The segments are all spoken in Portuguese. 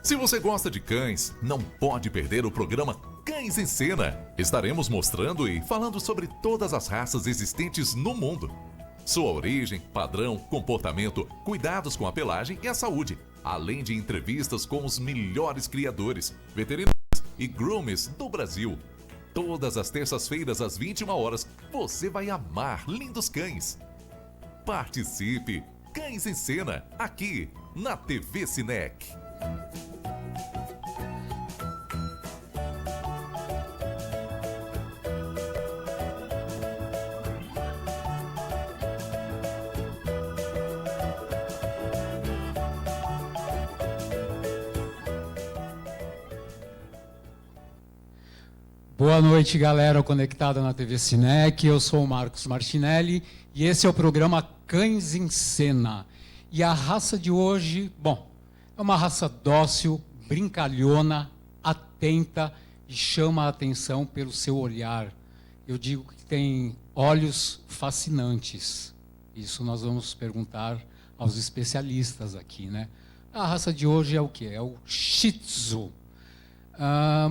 Se você gosta de cães, não pode perder o programa Cães em Cena. Estaremos mostrando e falando sobre todas as raças existentes no mundo. Sua origem, padrão, comportamento, cuidados com a pelagem e a saúde. Além de entrevistas com os melhores criadores, veterinários e groomers do Brasil. Todas as terças-feiras às 21 horas, você vai amar lindos cães. Participe! Cães em Cena, aqui na TV Cinec. Boa noite, galera conectada na TV Cinec. Eu sou o Marcos Martinelli e esse é o programa Cães em Cena. E a raça de hoje, bom, é uma raça dócil, brincalhona, atenta e chama a atenção pelo seu olhar. Eu digo que tem olhos fascinantes. Isso nós vamos perguntar aos especialistas aqui, né? A raça de hoje é o quê? É o Shih Tzu.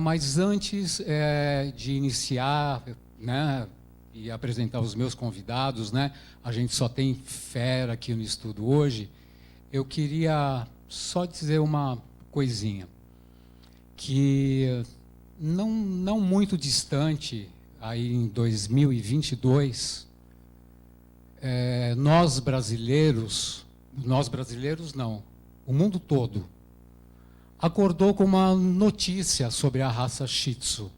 Mas antes de iniciar, né, e apresentar os meus convidados, né, a gente só tem fera aqui no estúdio hoje, eu queria só dizer uma coisinha, que não muito distante, aí em 2022, nós brasileiros não, o mundo todo, acordou com uma notícia sobre a raça Shih Tzu.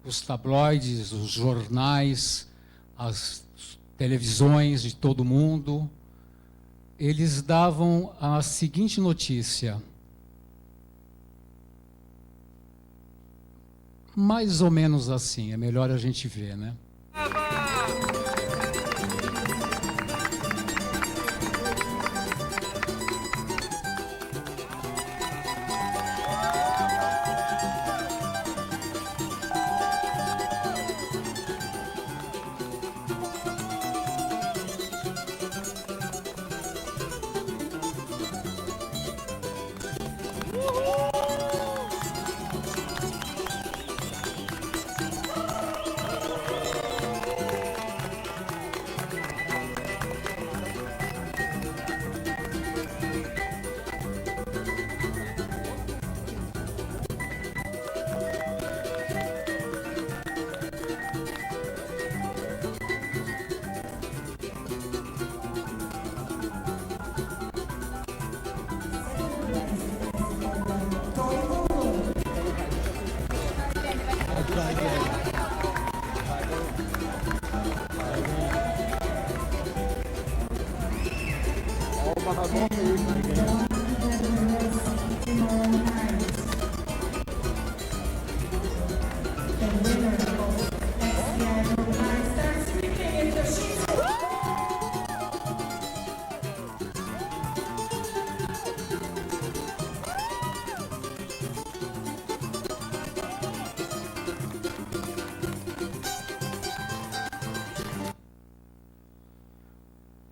Os tabloides, os jornais, as televisões de todo mundo, eles davam a seguinte notícia. Mais ou menos assim, é melhor a gente ver, né?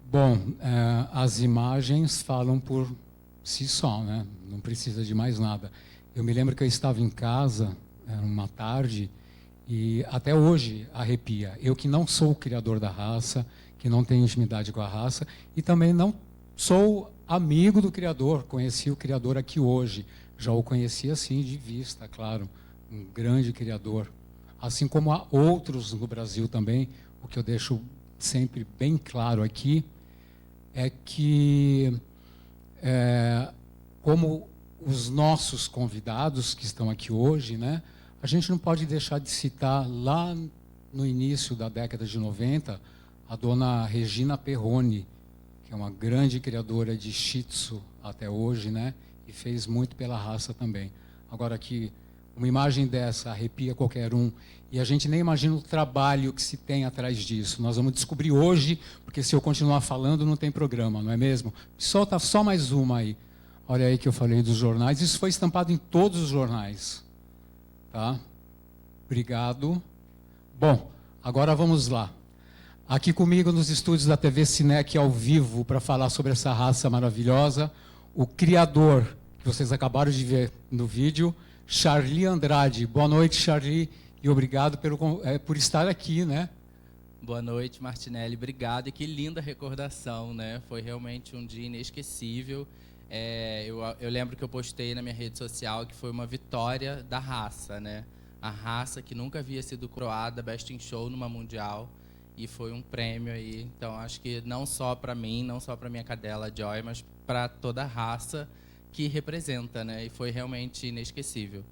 Bom, as imagens falam por si só, né? Não precisa de mais nada. Eu me lembro que eu estava em casa, era uma tarde, e até hoje arrepia. Eu que não sou o criador da raça, que não tenho intimidade com a raça, e também não sou amigo do criador, conheci o criador aqui hoje. Já o conheci assim de vista, claro, um grande criador. Assim como há outros no Brasil também, o que eu deixo sempre bem claro aqui, é que, como os nossos convidados que estão aqui hoje, né, a gente não pode deixar de citar lá no início da década de 90, a dona Regina Perrone, que é uma grande criadora de Shih Tzu até hoje, né, e fez muito pela raça também. Agora que uma imagem dessa arrepia qualquer um, e a gente nem imagina o trabalho que se tem atrás disso. Nós vamos descobrir hoje, porque se eu continuar falando não tem programa, não é mesmo? Solta só mais uma aí. Olha aí que eu falei dos jornais. Isso foi estampado em todos os jornais. Tá? Obrigado. Bom, agora vamos lá. Aqui comigo nos estúdios da TV Cinec ao vivo para falar sobre essa raça maravilhosa, o criador, que vocês acabaram de ver no vídeo, Charly Andrade. Boa noite, Charly, e obrigado por estar aqui, né? Boa noite, Martinelli. Obrigado. E que linda recordação, né? Foi realmente um dia inesquecível. Eu lembro que eu postei na minha rede social que foi uma vitória da raça, né? A raça que nunca havia sido coroada Best in Show numa mundial, e foi um prêmio aí. Então acho que não só para mim, não só para minha cadela Joy, mas para toda a raça que representa, né? E foi realmente inesquecível.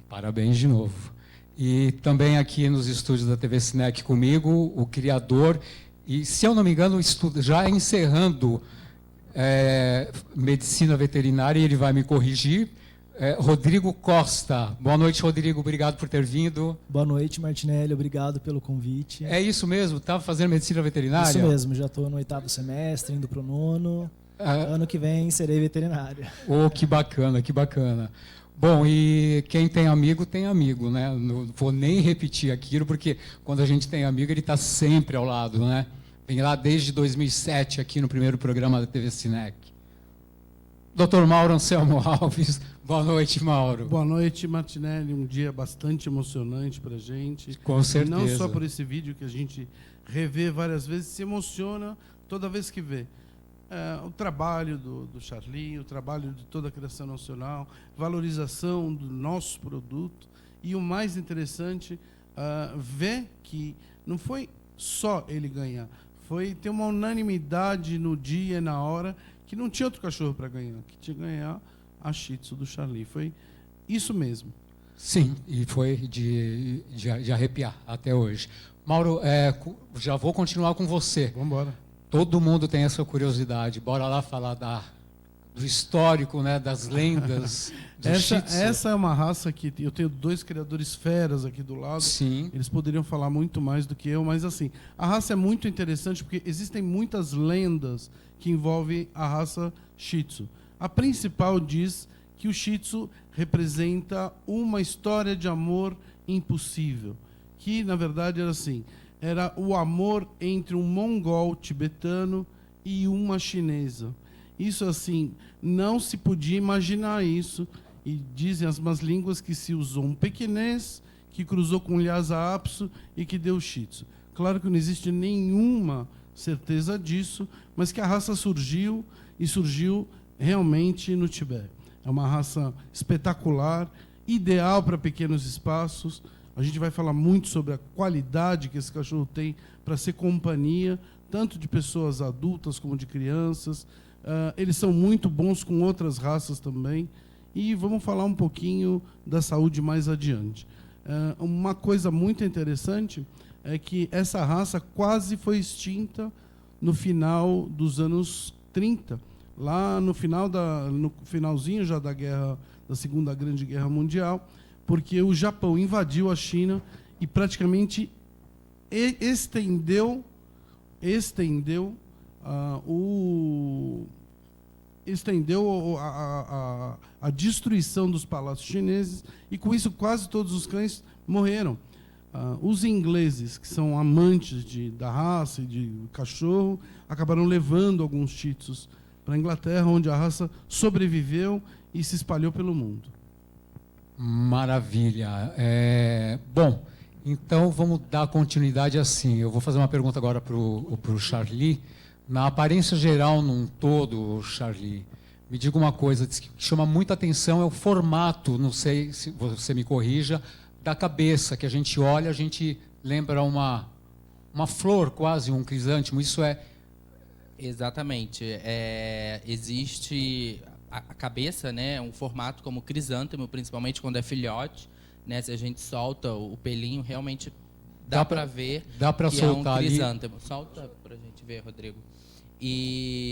Parabéns de novo. E também aqui nos estúdios da TV Cinec comigo, o criador, e se eu não me engano, já encerrando medicina veterinária, ele vai me corrigir, Rodrigo Costa. Boa noite, Rodrigo, obrigado por ter vindo. Boa noite, Martinelli, obrigado pelo convite. É isso mesmo, estava fazendo medicina veterinária? Isso mesmo, já estou no 8º semestre, indo para o 9º. Ano que vem serei veterinário. Oh, que bacana, que bacana. Bom, e quem tem amigo, né? Não vou nem repetir aquilo, porque quando a gente tem amigo, ele está sempre ao lado, né? Vem lá desde 2007, aqui no primeiro programa da TV Cinec. Dr. Mauro Anselmo Alves. Boa noite, Mauro. Boa noite, Martinelli. Um dia bastante emocionante para a gente. Com certeza. E não só por esse vídeo que a gente revê várias vezes, se emociona toda vez que vê. O trabalho do Charly, o trabalho de toda a criação nacional, valorização do nosso produto. E o mais interessante, ver que não foi só ele ganhar, foi ter uma unanimidade no dia, na hora, que não tinha outro cachorro para ganhar, que tinha que ganhar a Shih Tzu do Charly. Foi isso mesmo. Sim, e foi de arrepiar até hoje. Mauro, já vou continuar com você. Vamos embora. Todo mundo tem essa curiosidade. Bora lá falar do histórico, né, das lendas do Shih Tzu. Essa é uma raça que eu tenho 2 criadores feras aqui do lado. Sim. Eles poderiam falar muito mais do que eu, mas assim, a raça é muito interessante porque existem muitas lendas que envolvem a raça Shih Tzu. A principal diz que o Shih Tzu representa uma história de amor impossível, que na verdade era assim, era o amor entre um mongol tibetano e uma chinesa. Isso assim, não se podia imaginar isso, e dizem as más línguas que se usou um pequinês que cruzou com um Lhasa Apso e que deu Shih Tzu. Claro que não existe nenhuma certeza disso, mas que a raça surgiu, e surgiu realmente no Tibete. É uma raça espetacular, ideal para pequenos espaços. A gente vai falar muito sobre a qualidade que esse cachorro tem para ser companhia, tanto de pessoas adultas como de crianças. Eles são muito bons com outras raças também. E vamos falar um pouquinho da saúde mais adiante. Uma coisa muito interessante é que essa raça quase foi extinta no final dos anos 30, lá no finalzinho já da Segunda Grande Guerra Mundial, porque o Japão invadiu a China e praticamente estendeu a destruição dos palácios chineses, e com isso quase todos os cães morreram. Os ingleses, que são amantes da raça e de cachorro, acabaram levando alguns Shih Tzus para a Inglaterra, onde a raça sobreviveu e se espalhou pelo mundo. Maravilha. Bom, então vamos dar continuidade assim. Eu vou fazer uma pergunta agora para o Charly. Na aparência geral, num todo, Charly, me diga uma coisa que chama muita atenção, é o formato, não sei se você me corrija, da cabeça, que a gente olha, a gente lembra uma flor, quase um crisântemo. Isso é... Exatamente. Existe a cabeça, né, um formato como crisântemo, principalmente quando é filhote, né, se a gente solta o pelinho, realmente dá para ver que soltar é um crisântemo. Ali. Solta para a gente ver, Rodrigo.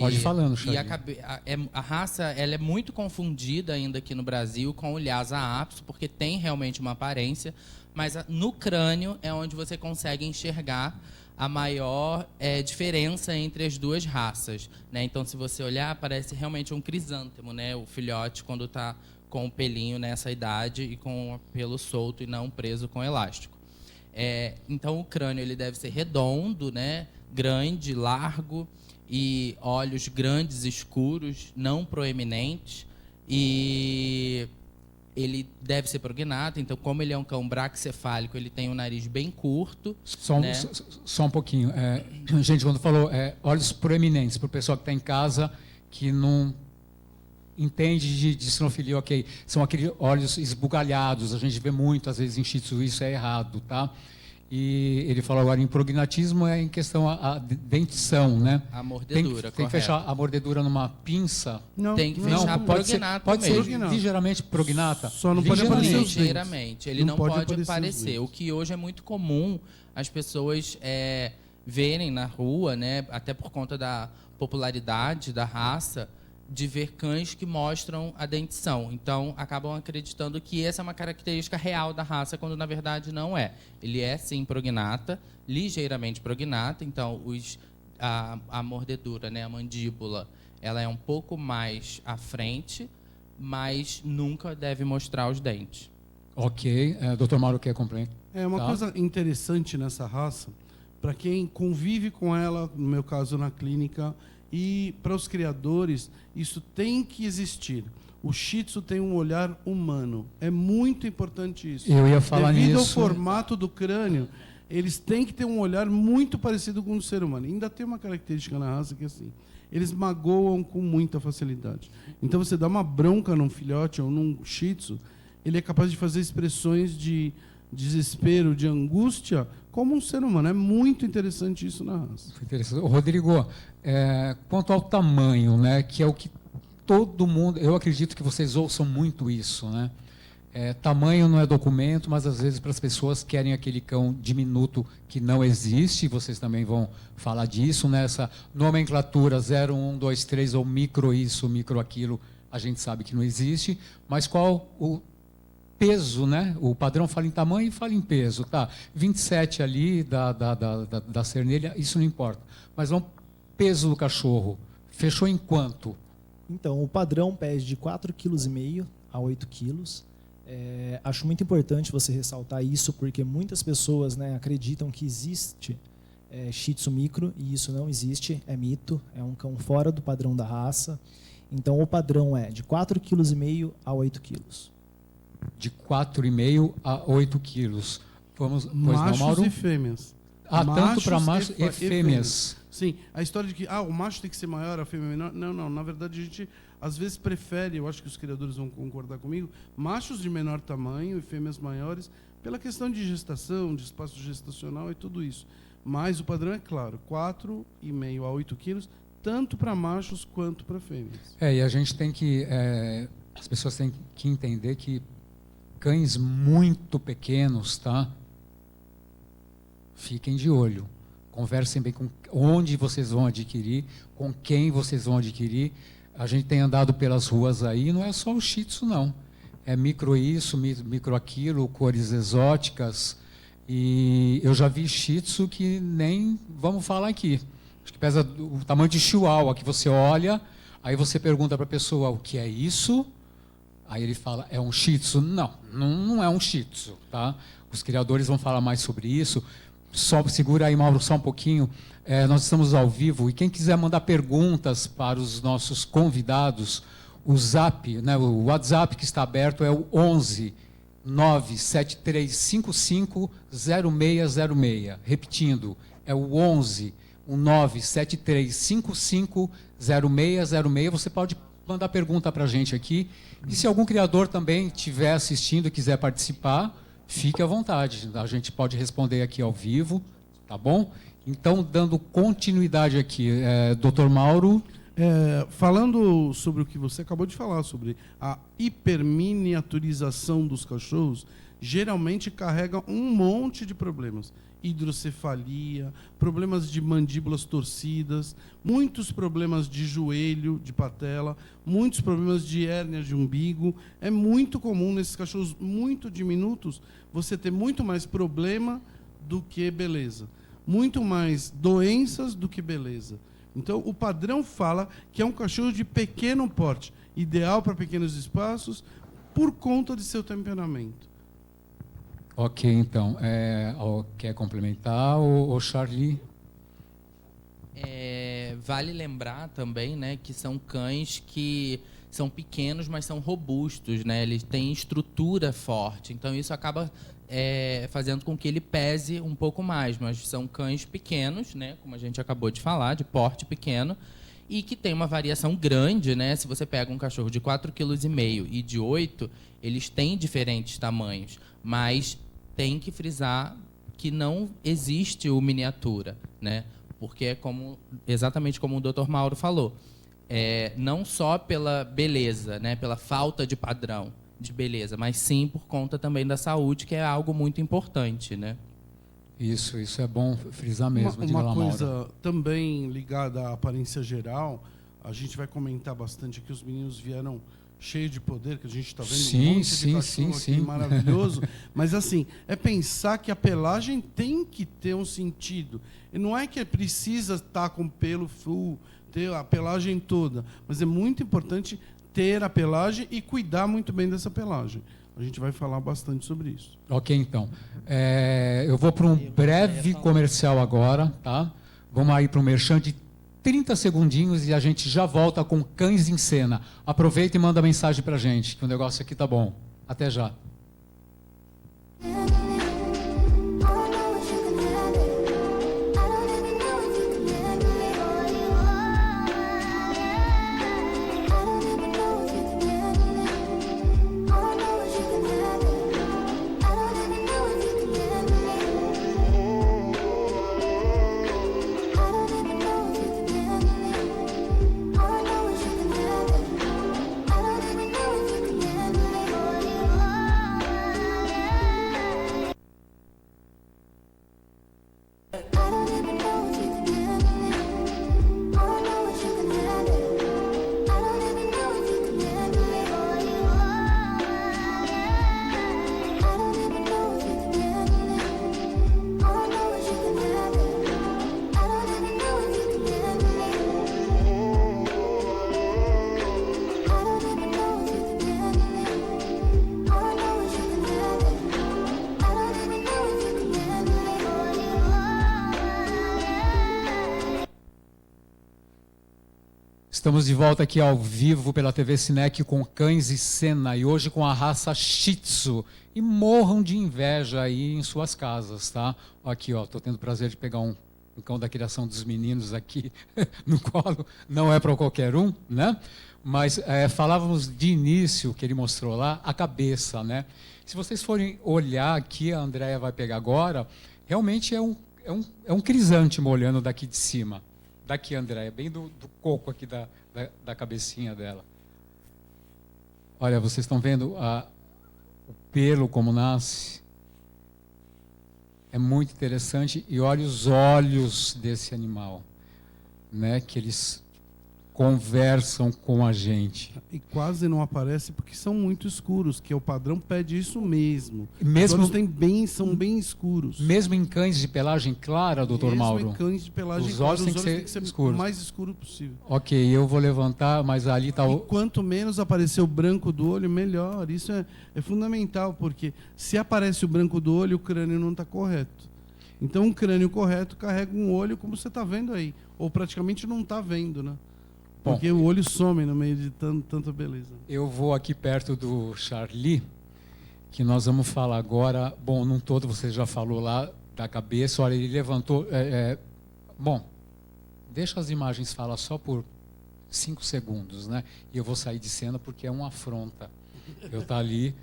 Pode ir falando, Charly. E a raça ela é muito confundida ainda aqui no Brasil com o Lhasa Apso, porque tem realmente uma aparência, mas no crânio é onde você consegue enxergar a maior diferença entre as duas raças, né? Então, se você olhar, parece realmente um crisântemo, né? O filhote, quando está com o pelinho nessa idade e com o pelo solto e não preso com elástico. Então, o crânio ele deve ser redondo, né? Grande, largo, e olhos grandes, escuros, não proeminentes. E ele deve ser prognato, então como ele é um cão braquicefálico, ele tem um nariz bem curto. Só um pouquinho. Gente, quando falou olhos proeminentes, para o pessoal que está em casa, que não entende de sinofilia, ok, são aqueles olhos esbugalhados, a gente vê muito, às vezes, em Shih Tzu, isso é errado, tá? E ele falou agora em prognatismo, em questão a dentição, né? A mordedura, tem que fechar a mordedura numa pinça? Não, tem que fechar prognato pode mesmo. ser ligeiramente prognata. Só não pode aparecer os ligeiramente. Ele não pode aparecer. aparecer. O que hoje é muito comum as pessoas verem na rua, né? Até por conta da popularidade da raça, de ver cães que mostram a dentição. Então, acabam acreditando que essa é uma característica real da raça, quando na verdade não é. Ele é, sim, prognata, ligeiramente prognata. Então, a mordedura, né, a mandíbula, ela é um pouco mais à frente, mas nunca deve mostrar os dentes. Ok. Dr. Mauro quer complementar? Uma coisa interessante nessa raça, para quem convive com ela, no meu caso na clínica, e para os criadores, isso tem que existir. O Shih Tzu tem um olhar humano. É muito importante isso. Eu ia falar nisso. Devido ao formato do crânio, eles têm que ter um olhar muito parecido com o do ser humano. Ainda tem uma característica na raça que é assim, eles magoam com muita facilidade. Então, você dá uma bronca num filhote ou num Shih Tzu, ele é capaz de fazer expressões de desespero, de angústia, como um ser humano. É muito interessante isso na raça. Interessante. Rodrigo, quanto ao tamanho, né, que é o que todo mundo, eu acredito que vocês ouçam muito isso, né? Tamanho não é documento, mas às vezes para as pessoas querem aquele cão diminuto que não existe, vocês também vão falar disso, nessa nomenclatura 0, 1, 2, 3, ou micro isso, micro aquilo, a gente sabe que não existe, mas qual o peso, né? O padrão fala em tamanho e fala em peso, tá? 27 ali da cernelha, isso não importa. Mas vamos, peso do cachorro, fechou em quanto? Então, o padrão pede de 4,5 kg a 8 kg. Acho muito importante você ressaltar isso, porque muitas pessoas, né, acreditam que existe Shih Tzu micro, e isso não existe, é mito, é um cão fora do padrão da raça. Então, o padrão é de 4,5 kg a 8 kg. De 4,5 a 8 quilos. Vamos, machos não, Mauro? E fêmeas. Tanto para machos e fêmeas. Sim, a história de que o macho tem que ser maior, a fêmea menor. Não. Na verdade, a gente às vezes prefere, eu acho que os criadores vão concordar comigo, machos de menor tamanho e fêmeas maiores, pela questão de gestação, de espaço gestacional e tudo isso. Mas o padrão é claro, 4,5 a 8 quilos, tanto para machos quanto para fêmeas. E a gente tem que... as pessoas têm que entender que cães muito pequenos, tá? Fiquem de olho. Conversem bem com onde vocês vão adquirir, com quem vocês vão adquirir. A gente tem andado pelas ruas aí, não é só o Shih Tzu, não. É micro isso, micro aquilo, cores exóticas. E eu já vi Shih Tzu que nem vamos falar aqui. Acho que pesa o tamanho de Chihuahua, que você olha, aí você pergunta para a pessoa o que é isso. Aí ele fala, é um Shih Tzu? Não é um Shih Tzu, tá? Os criadores vão falar mais sobre isso. Só segura aí, Mauro, só um pouquinho. Nós estamos ao vivo e quem quiser mandar perguntas para os nossos convidados, o Zap, né, o WhatsApp que está aberto é o 11 97355 0606. Repetindo, é o 11 97355 0606. Você pode mandar pergunta para a gente aqui. E se algum criador também estiver assistindo e quiser participar, fique à vontade. A gente pode responder aqui ao vivo, tá bom? Então, dando continuidade aqui, Dr. Mauro. Falando sobre o que você acabou de falar, sobre a hiperminiaturização dos cachorros, geralmente carrega um monte de problemas. Hidrocefalia, problemas de mandíbulas torcidas, muitos problemas de joelho, de patela, muitos problemas de hérnia de umbigo. É muito comum nesses cachorros muito diminutos você ter muito mais problema do que beleza. Muito mais doenças do que beleza. Então, o padrão fala que é um cachorro de pequeno porte, ideal para pequenos espaços, por conta de seu temperamento. Ok, então. Quer complementar, o Charlie? Vale lembrar também, né, que são cães que são pequenos, mas são robustos, né? Eles têm estrutura forte. Então, isso acaba fazendo com que ele pese um pouco mais. Mas são cães pequenos, né? Como a gente acabou de falar, de porte pequeno, e que tem uma variação grande, né? Se você pega um cachorro de 4,5 kg e de 8, eles têm diferentes tamanhos, mas tem que frisar que não existe o miniatura, né? Porque é exatamente como o Dr. Mauro falou, não só pela beleza, né? Pela falta de padrão de beleza, mas sim por conta também da saúde, que é algo muito importante, né? Isso é bom frisar mesmo. Uma coisa também ligada à aparência geral, a gente vai comentar bastante aqui, os meninos vieram cheios de poder, que a gente está vendo um monte de cachorro aqui maravilhoso, mas assim, é pensar que a pelagem tem que ter um sentido, e não é que precisa estar com pelo full, ter a pelagem toda, mas é muito importante ter a pelagem e cuidar muito bem dessa pelagem. A gente vai falar bastante sobre isso. Ok, então. Eu vou para um breve comercial agora, tá? Vamos aí para um merchan de 30 segundinhos e a gente já volta com Cães em Cena. Aproveita e manda mensagem para a gente, que o negócio aqui tá bom. Até já. Estamos de volta aqui ao vivo pela TV Cinec com Cães e Cena e hoje com a raça Shih Tzu. E morram de inveja aí em suas casas, tá? Aqui, ó, tô tendo o prazer de pegar um cão da criação dos meninos aqui no colo. Não é para qualquer um, né? Mas falávamos de início, que ele mostrou lá, a cabeça, né? Se vocês forem olhar aqui, a Andréia vai pegar agora, realmente é um crisântemo olhando daqui de cima. Daqui, Andréia, bem do coco aqui da cabecinha dela. Olha, vocês estão vendo o pelo como nasce? É muito interessante. E olha os olhos desse animal, né? Que eles conversam com a gente. E quase não aparece porque são muito escuros, que o padrão pede isso mesmo. Mesmo são bem escuros. Mesmo em cães de pelagem clara, doutor Mauro? Mesmo em cães de pelagem os clara, olhos têm que ser escuros. O mais escuro possível. Ok, eu vou levantar, mas ali está o... E quanto menos aparecer o branco do olho, melhor. Isso é fundamental, porque se aparece o branco do olho, o crânio não está correto. Então, um crânio correto carrega um olho como você está vendo aí. Ou praticamente não está vendo, né? Porque o olho some no meio de tanta beleza. Eu vou aqui perto do Charlie, que nós vamos falar agora. Bom, num todo você já falou lá da cabeça. Olha, ele levantou... Bom, deixa as imagens falar só por 5 segundos, né? E eu vou sair de cena porque é uma afronta. Eu estou ali...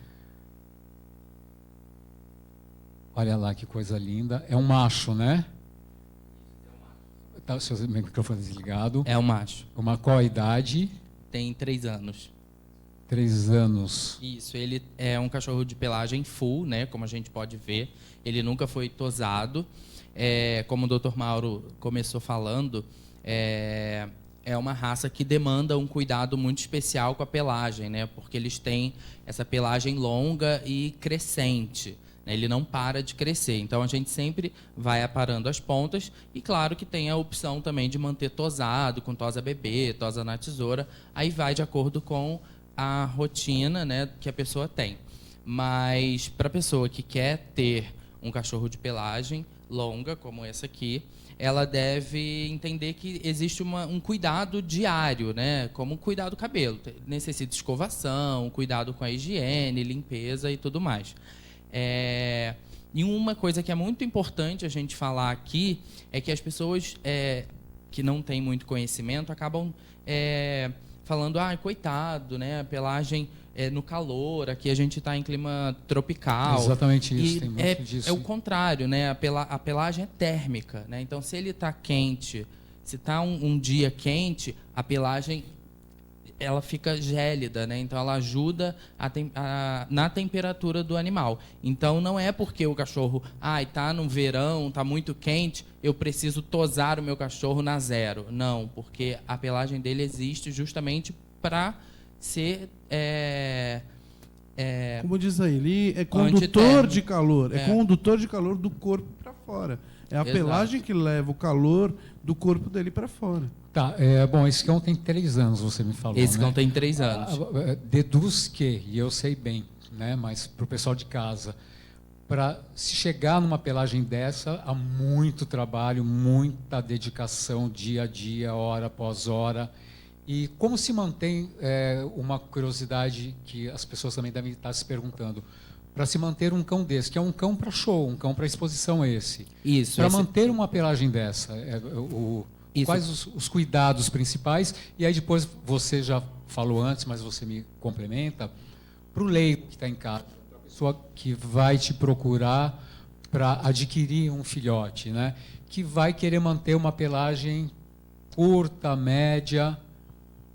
Olha lá que coisa linda. É um macho, né? Tá, seu microfone desligado. É um macho. Qual a idade? Tem 3 anos. 3 anos. Isso, ele é um cachorro de pelagem full, né? Como a gente pode ver. Ele nunca foi tosado. Como o Dr. Mauro começou falando, é uma raça que demanda um cuidado muito especial com a pelagem, né? Porque eles têm essa pelagem longa e crescente. Ele não para de crescer, então a gente sempre vai aparando as pontas e claro que tem a opção também de manter tosado, com tosa bebê, tosa na tesoura, aí vai de acordo com a rotina, né, que a pessoa tem. Mas para a pessoa que quer ter um cachorro de pelagem longa, como esse aqui, ela deve entender que existe um cuidado diário, né? Como cuidar do cabelo. Necessita escovação, cuidado com a higiene, limpeza e tudo mais. E uma coisa que é muito importante a gente falar aqui é que as pessoas que não têm muito conhecimento acabam falando, coitado, né? A pelagem no calor, aqui a gente está em clima tropical. É exatamente isso, e tem muito disso. É o contrário, né? A pelagem é térmica, né? Então, se ele está quente, se está um dia quente, a pelagem ela fica gélida, né? Então ela ajuda na temperatura do animal. Então não é porque o cachorro, tá no verão, tá muito quente, eu preciso tosar o meu cachorro na zero. Não, porque a pelagem dele existe justamente para ser como diz aí, ele é condutor de calor, é condutor de calor do corpo para fora. É a pelagem que leva o calor do corpo dele para fora. Tá, bom, esse cão tem 3 anos, você me falou, Esse né? cão tem 3 anos. Deduz que, e eu sei bem, né, mas para o pessoal de casa, para se chegar numa pelagem dessa, há muito trabalho, muita dedicação, dia a dia, hora após hora. E como se mantém, uma curiosidade que as pessoas também devem estar se perguntando, para se manter um cão desse, que é um cão para show, um cão para exposição esse. Isso. Para manter uma pelagem dessa, quais os cuidados principais? E aí depois, você já falou antes, mas você me complementa, para o leigo que está em casa, para a pessoa que vai te procurar para adquirir um filhote, né? Que vai querer manter uma pelagem curta, média.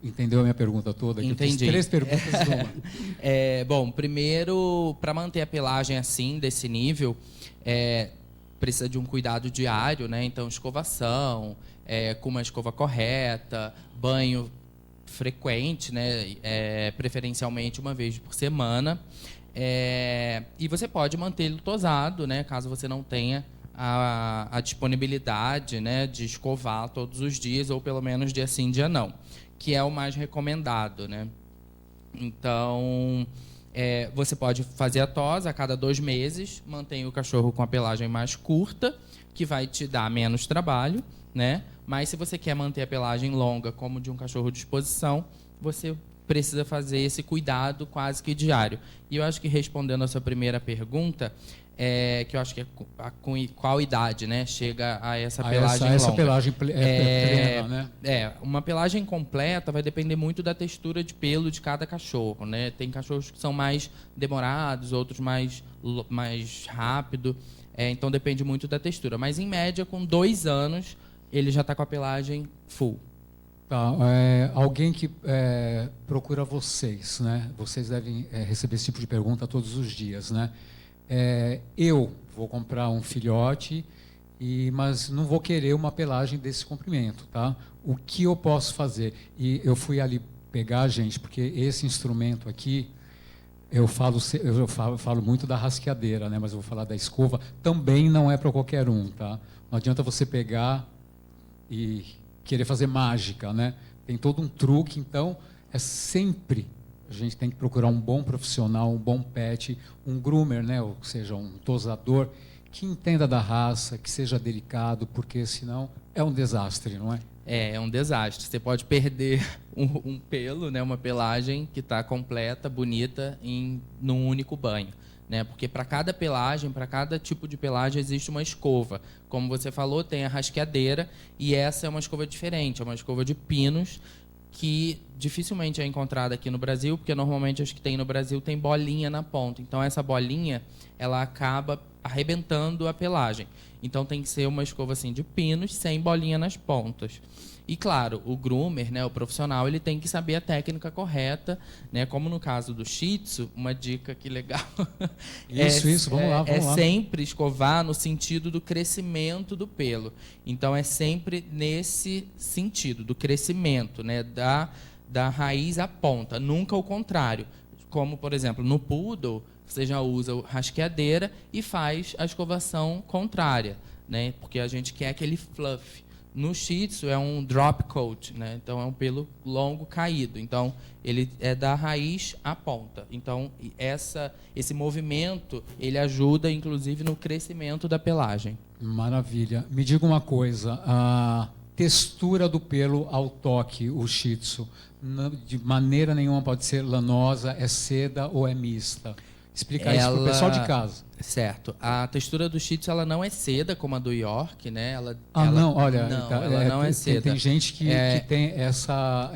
Entendeu a minha pergunta toda? Entendi. Eu fiz 3 perguntas numa. Bom, primeiro, para manter a pelagem assim, desse nível, precisa de um cuidado diário, né? Então, escovação, com uma escova correta, banho frequente, né? Preferencialmente uma vez por semana. E você pode mantê-lo tosado, né? Caso você não tenha a disponibilidade, né, de escovar todos os dias, ou pelo menos dia sim, dia não, que é o mais recomendado, né? Então, você pode fazer a tos a cada 2 meses, mantém o cachorro com a pelagem mais curta, que vai te dar menos trabalho, né? Mas se você quer manter a pelagem longa, como de um cachorro de exposição, você precisa fazer esse cuidado quase que diário. E eu acho que, respondendo a sua primeira pergunta, que eu acho que com qual idade, né, chega a essa pelagem longa. Essa pelagem plena, né? Uma pelagem completa vai depender muito da textura de pelo de cada cachorro, né? Tem cachorros que são mais demorados, outros mais rápido, então depende muito da textura. Mas, em média, com 2 anos, ele já está com a pelagem full. Tá, alguém que procura vocês, né? Vocês devem receber esse tipo de pergunta todos os dias, né? Eu vou comprar um filhote, mas não vou querer uma pelagem desse comprimento, tá? O que eu posso fazer? E eu fui ali pegar, gente, porque esse instrumento aqui, eu falo muito da rasqueadeira, né? Mas eu vou falar da escova, também não é para qualquer um, tá? Não adianta você pegar e querer fazer mágica, né? Tem todo um truque, então sempre a gente tem que procurar um bom profissional, um bom pet, um groomer, né? Ou seja, um tosador que entenda da raça, que seja delicado, porque senão é um desastre, não é? É um desastre. Você pode perder um pelo, né? Uma pelagem que está completa, bonita, num único banho, né? Porque para cada pelagem, para cada tipo de pelagem, existe uma escova. Como você falou, tem a rasqueadeira, e essa é uma escova diferente, é uma escova de pinos, que dificilmente é encontrada aqui no Brasil, porque normalmente as que tem no Brasil tem bolinha na ponta. Então essa bolinha, ela acaba arrebentando a pelagem. Então tem que ser uma escova assim de pinos, sem bolinha nas pontas. E claro, o groomer, né, o profissional, ele tem que saber a técnica correta, né? Como no caso do Shih Tzu, uma dica que legal. Isso, vamos lá. Sempre escovar no sentido do crescimento do pelo. Então é sempre nesse sentido, do crescimento, né, da raiz à ponta, nunca o contrário. Como, por exemplo, no Poodle, você já usa a rasqueadeira e faz a escovação contrária, né? Porque a gente quer aquele fluff, No Shih Tzu é um drop coat, né? Então é um pelo longo caído. Então ele é da raiz à ponta. Então esse movimento ele ajuda, inclusive, no crescimento da pelagem. Maravilha. Me diga uma coisa, a textura do pelo ao toque, o Shih Tzu, de maneira nenhuma pode ser lanosa, é seda ou é mista? Explica isso para o pessoal de casa. Certo. A textura do Shih Tzu ela não é seda como a do York, né? Ela não, olha, ela não é seda. Tem gente que tem essa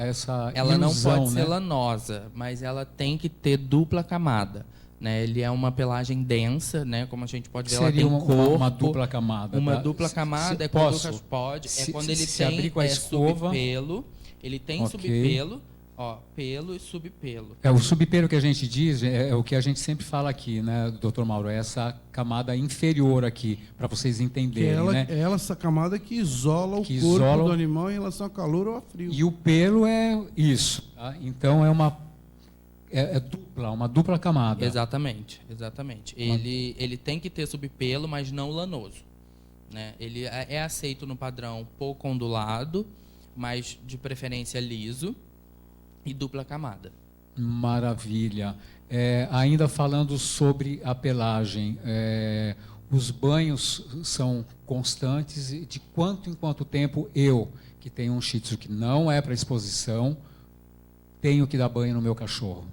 ela ilusão, não pode né? ser lanosa, mas ela tem que ter dupla camada. Né? Ele é uma pelagem densa, né? Como a gente pode ver, ela tem uma dupla camada. Uma tá? dupla camada quando o cachorro pode. Quando ele tem abrir com a escova, subpelo. Ele tem subpelo, ó, pelo e subpelo. O subpelo que a gente diz é o que a gente sempre fala aqui, né, Dr. Mauro? É essa camada inferior aqui, para vocês entenderem, né? É essa camada que isola o corpo do animal em relação ao calor ou ao frio. E o pelo é isso. Tá? Então é uma dupla camada. Exatamente. Ele tem que ter subpelo, mas não lanoso. Né? Ele é aceito no padrão pouco ondulado, mas de preferência liso e dupla camada. Maravilha. Ainda falando sobre a pelagem, os banhos são constantes e de quanto em quanto tempo eu, que tenho um Shih Tzu que não é para exposição, tenho que dar banho no meu cachorro?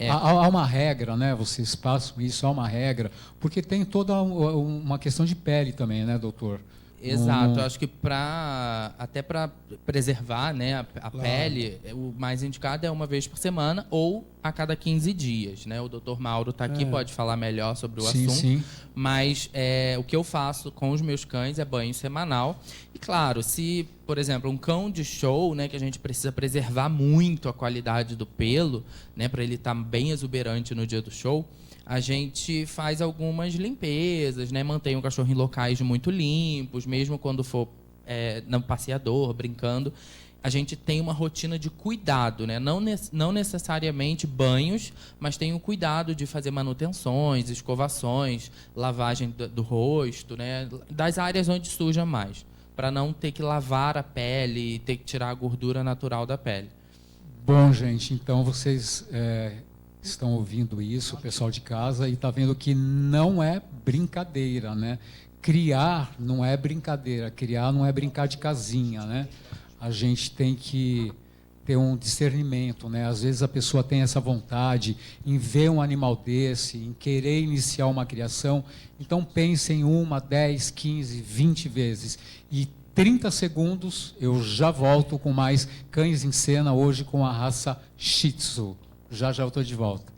Há uma regra, né? Vocês passam isso, há uma regra, porque tem toda uma questão de pele também, né, doutor? Exato, eu acho que até para preservar, né, a pele, o mais indicado é uma vez por semana ou a cada 15 dias. Né? O Dr. Mauro está aqui, pode falar melhor sobre o assunto. Sim. Mas o que eu faço com os meus cães é banho semanal. E claro, se, por exemplo, um cão de show, né, que a gente precisa preservar muito a qualidade do pelo, né, para ele estar bem exuberante no dia do show, a gente faz algumas limpezas, né? Mantém o cachorro em locais muito limpos, mesmo quando for no passeador, brincando. A gente tem uma rotina de cuidado, né? Não necessariamente banhos, mas tem o cuidado de fazer manutenções, escovações, lavagem do rosto, né? Das áreas onde suja mais, para não ter que lavar a pele e ter que tirar a gordura natural da pele. Bom, gente, então vocês estão ouvindo isso, o pessoal de casa, e está vendo que não é brincadeira, né? Criar não é brincadeira, criar não é brincar de casinha, né? A gente tem que ter um discernimento, né? Às vezes a pessoa tem essa vontade em ver um animal desse, em querer iniciar uma criação, então pense em 1, 10, 15, 20 vezes. E 30 segundos eu já volto com mais Cães em Cena, hoje com a raça Shih Tzu. Já eu estou de volta.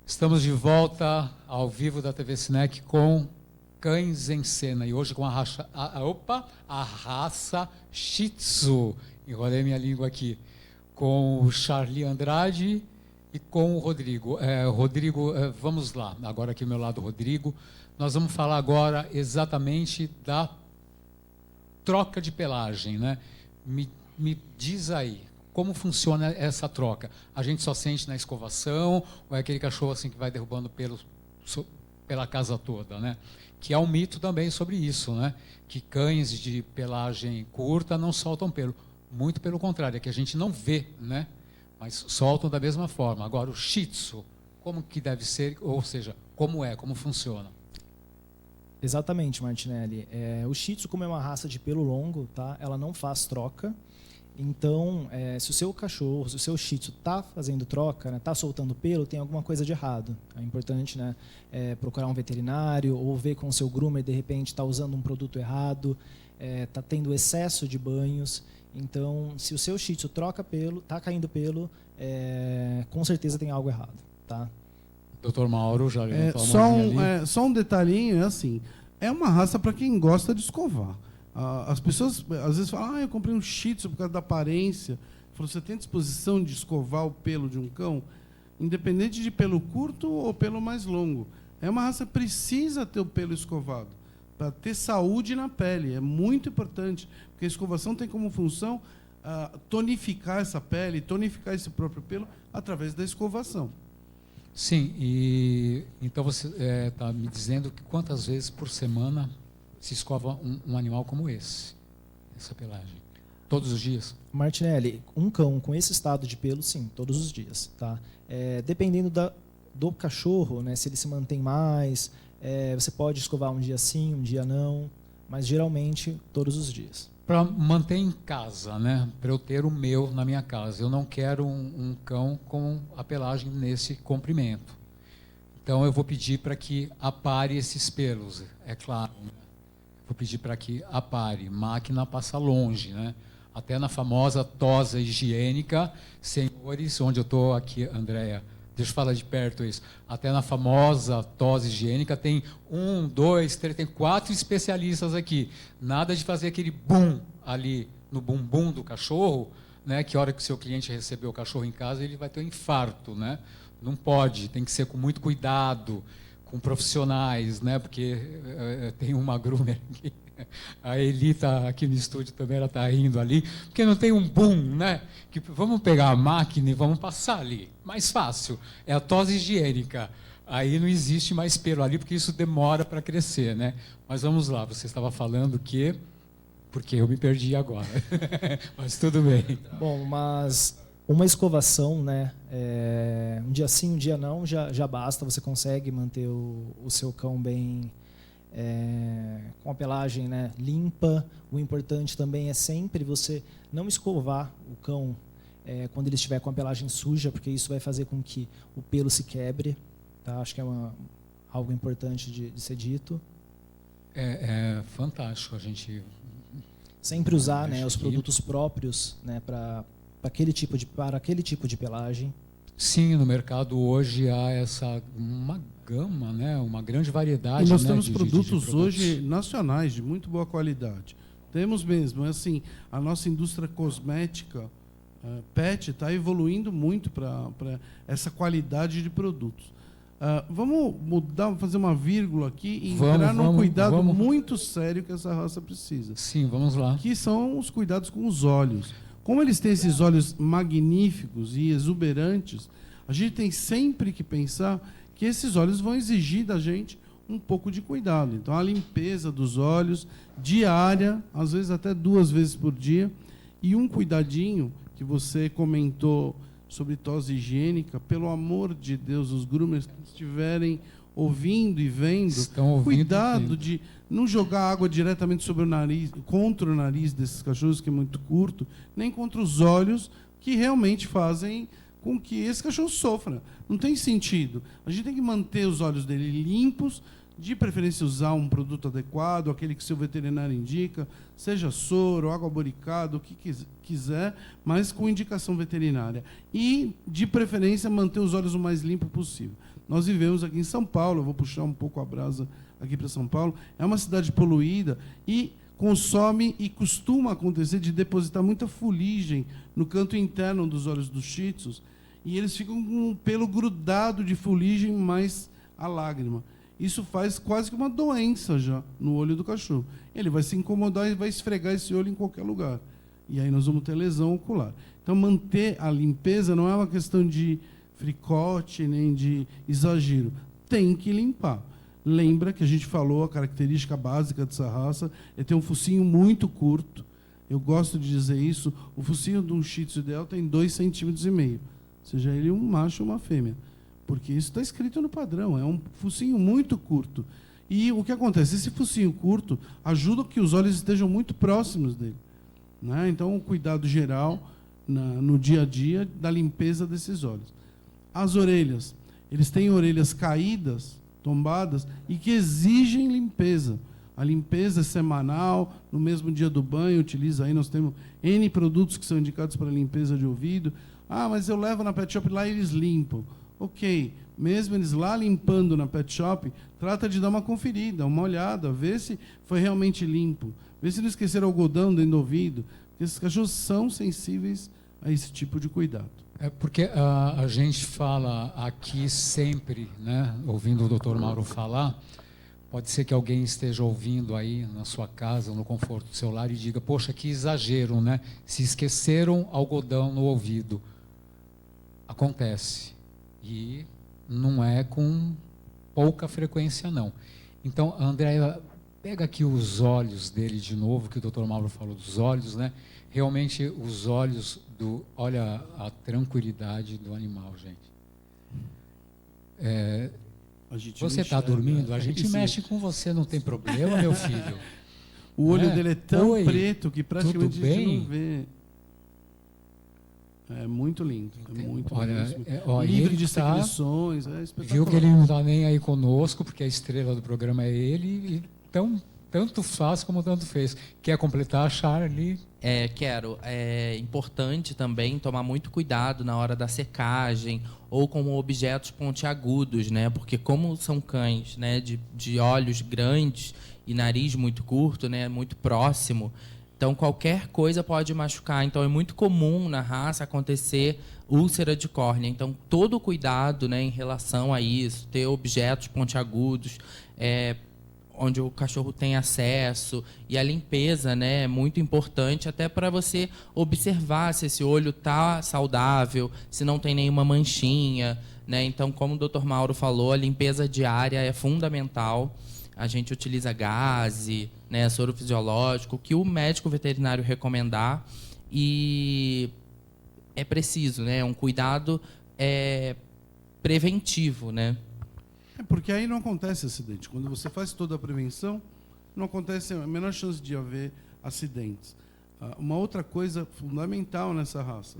Estamos de volta ao vivo da TV Cinec com Cães em Cena. E hoje com a raça Shih Tzu. Enrolei minha língua aqui. Com o Charlie Andrade e com o Rodrigo. Rodrigo, vamos lá. Agora aqui ao meu lado, Rodrigo. Nós vamos falar agora exatamente da troca de pelagem, né? Me diz aí. Como funciona essa troca? A gente só sente na escovação ou é aquele cachorro assim que vai derrubando pela casa toda, né? Que há um mito também sobre isso, né? Que cães de pelagem curta não soltam pelo. Muito pelo contrário, é que a gente não vê, né? mas soltam da mesma forma. Agora, o Shih Tzu, como que deve ser, ou seja, como funciona? Exatamente, Martinelli. O Shih Tzu, como é uma raça de pelo longo, tá? Ela não faz troca. Então, se o seu cachorro, se o seu Shih Tzu está fazendo troca, né, está soltando pelo, tem alguma coisa de errado. É importante, né, procurar um veterinário ou ver com o seu groomer, de repente está usando um produto errado, está tendo excesso de banhos. Então, se o seu Shih Tzu troca pelo, está caindo pelo, com certeza tem algo errado. Tá? Dr. Mauro já levantou a mãozinha ali. Só um detalhinho, é uma raça para quem gosta de escovar. As pessoas às vezes falam, eu comprei um Shih Tzu por causa da aparência. Você tem disposição de escovar o pelo de um cão? Independente de pelo curto ou pelo mais longo. É uma raça que precisa ter o pelo escovado, para ter saúde na pele. É muito importante, porque a escovação tem como função tonificar essa pele, tonificar esse próprio pelo através da escovação. Sim, e então você está me dizendo que quantas vezes por semana se escova um animal como essa pelagem? Todos os dias? Martinelli, um cão com esse estado de pelo, sim, todos os dias. Tá? Dependendo do cachorro, né, se ele se mantém mais, você pode escovar um dia sim, um dia não, mas geralmente todos os dias. Para manter em casa, né? Para eu ter o meu na minha casa. Eu não quero um cão com a pelagem nesse comprimento. Então eu vou pedir para que apare esses pelos, é claro. Né? Vou pedir para que apare. Máquina passa longe, né? Até na famosa tosa higiênica, senhores, onde eu estou aqui, Andréia, deixa eu falar de perto isso. Até na famosa tosa higiênica tem 1, 2, 3, tem 4 especialistas aqui. Nada de fazer aquele bum ali no bumbum do cachorro, né? Que a hora que o seu cliente receber o cachorro em casa, ele vai ter um infarto, né? Não pode, tem que ser com muito cuidado, com profissionais, né? Porque tem uma groomer aqui, a Eli está aqui no estúdio também, ela está rindo ali, porque não tem um boom, né? Que vamos pegar a máquina e vamos passar ali, mais fácil, é a tosse higiênica, aí não existe mais pelo ali, porque isso demora para crescer, né? Mas vamos lá, você estava falando que, porque eu me perdi agora, mas tudo bem. Bom, mas uma escovação, né, um dia sim, um dia não, já basta, você consegue manter o seu cão bem, com a pelagem, né, limpa. O importante também é sempre você não escovar o cão quando ele estiver com a pelagem suja, porque isso vai fazer com que o pelo se quebre. Tá? Acho que é algo importante de ser dito. É fantástico a gente... Sempre usar, né, os produtos próprios, né, para aquele tipo de pelagem. Sim, no mercado hoje há uma gama, né, uma grande variedade. E nós né, temos de produtos hoje nacionais de muito boa qualidade. Temos mesmo, assim, a nossa indústria cosmética, pet, está evoluindo muito para essa qualidade de produtos. Vamos mudar, fazer uma vírgula aqui e entrar num cuidado muito sério que essa raça precisa. Sim, vamos lá. Que são os cuidados com os olhos. Como eles têm esses olhos magníficos e exuberantes, a gente tem sempre que pensar que esses olhos vão exigir da gente um pouco de cuidado. Então, a limpeza dos olhos diária, às vezes até 2 vezes por dia, e um cuidadinho que você comentou sobre tosse higiênica, pelo amor de Deus, os groomers que estiverem ouvindo e vendo, cuidado de não jogar água diretamente sobre o nariz, contra o nariz desses cachorros, que é muito curto, nem contra os olhos, que realmente fazem com que esse cachorro sofra. Não tem sentido. A gente tem que manter os olhos dele limpos, de preferência usar um produto adequado, aquele que seu veterinário indica, seja soro, água boricada, o que quiser, mas com indicação veterinária. E, de preferência, manter os olhos o mais limpo possível. Nós vivemos aqui em São Paulo, eu vou puxar um pouco a brasa aqui para São Paulo, é uma cidade poluída e consome e costuma acontecer de depositar muita fuligem no canto interno dos olhos dos Shih Tzus, e eles ficam com um pelo grudado de fuligem mais a lágrima. Isso faz quase que uma doença já no olho do cachorro. Ele vai se incomodar e vai esfregar esse olho em qualquer lugar. E aí nós vamos ter lesão ocular. Então, manter a limpeza não é uma questão de fricote nem de exagero. Tem que limpar. Lembra que a gente falou, a característica básica dessa raça é ter um focinho muito curto. Eu gosto de dizer isso. O focinho de um Shih Tzu ideal tem 2,5 cm. seja ele um macho ou uma fêmea. Porque isso está escrito no padrão, é um focinho muito curto. E o que acontece? Esse focinho curto ajuda que os olhos estejam muito próximos dele, né? Então, o cuidado geral no dia a dia da limpeza desses olhos. As orelhas. Eles têm orelhas caídas, tombadas, e que exigem limpeza. A limpeza é semanal, no mesmo dia do banho, utiliza aí, nós temos N produtos que são indicados para limpeza de ouvido. Ah, mas eu levo na pet shop lá e eles limpam. Ok, mesmo eles lá limpando na pet shop, trata de dar uma conferida, uma olhada, ver se foi realmente limpo, ver se não esqueceram algodão dentro do ouvido, porque esses cachorros são sensíveis a esse tipo de cuidado. É porque a gente fala aqui sempre, né, ouvindo o Dr. Mauro falar, pode ser que alguém esteja ouvindo aí na sua casa, no conforto do seu lar, e diga, poxa, que exagero, né? Se esqueceram algodão no ouvido. Acontece. E não é com pouca frequência, não. Então, Andréia, pega aqui os olhos dele de novo, que o Dr. Mauro falou dos olhos, né? Realmente, os olhos olha a tranquilidade do animal, gente. Você está dormindo? A gente mexe com você, não tem problema, meu filho. O olho dele é tão Oi, preto que praticamente tudo a gente bem? não vê. É muito lindo. É muito Olha, lindo. Livre de secreções, é espetacular. Viu que ele não está nem aí conosco, porque a estrela do programa é ele, e tanto faz como tanto fez. Quer completar, Charlie? Quero. É importante também tomar muito cuidado na hora da secagem ou com objetos pontiagudos, né? Porque como são cães, né, de olhos grandes e nariz muito curto, né, muito próximo, então qualquer coisa pode machucar. Então é muito comum na raça acontecer úlcera de córnea. Então todo o cuidado, né, em relação a isso, ter objetos pontiagudos, onde o cachorro tem acesso, e a limpeza, né, é muito importante até para você observar se esse olho está saudável, se não tem nenhuma manchinha, né? Então, como o Dr. Mauro falou, a limpeza diária é fundamental. A gente utiliza gaze, né, soro fisiológico, o que o médico veterinário recomendar, e é preciso, né, um cuidado preventivo, né? Porque aí não acontece acidente. Quando você faz toda a prevenção, não acontece a menor chance de haver acidentes. Uma outra coisa fundamental nessa raça,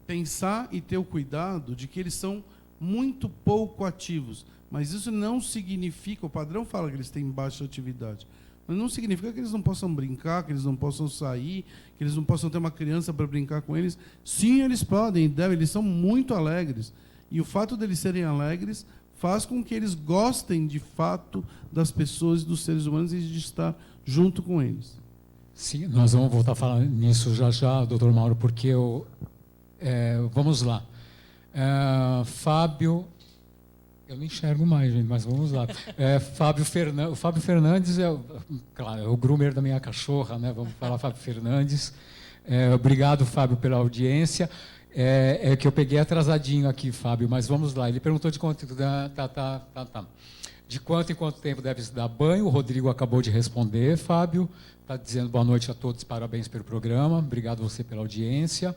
pensar e ter o cuidado de que eles são muito pouco ativos. Mas isso não significa, o padrão fala que eles têm baixa atividade, mas não significa que eles não possam brincar, que eles não possam sair, que eles não possam ter uma criança para brincar com eles. Sim, eles podem e devem, eles são muito alegres. E o fato deles serem alegres faz com que eles gostem, de fato, das pessoas e dos seres humanos e de estar junto com eles. Sim, nós vamos voltar a falar nisso já, doutor Mauro, porque vamos lá. Fábio, eu não enxergo mais, gente, mas vamos lá. O Fábio Fernandes claro, é o groomer da minha cachorra, né? Vamos falar Fábio Fernandes. Obrigado, Fábio, pela audiência. Que eu peguei atrasadinho aqui, Fábio, mas vamos lá. Ele perguntou de quanto... De quanto em quanto tempo deve se dar banho. O Rodrigo acabou de responder, Fábio. Está dizendo boa noite a todos, parabéns pelo programa. Obrigado você pela audiência.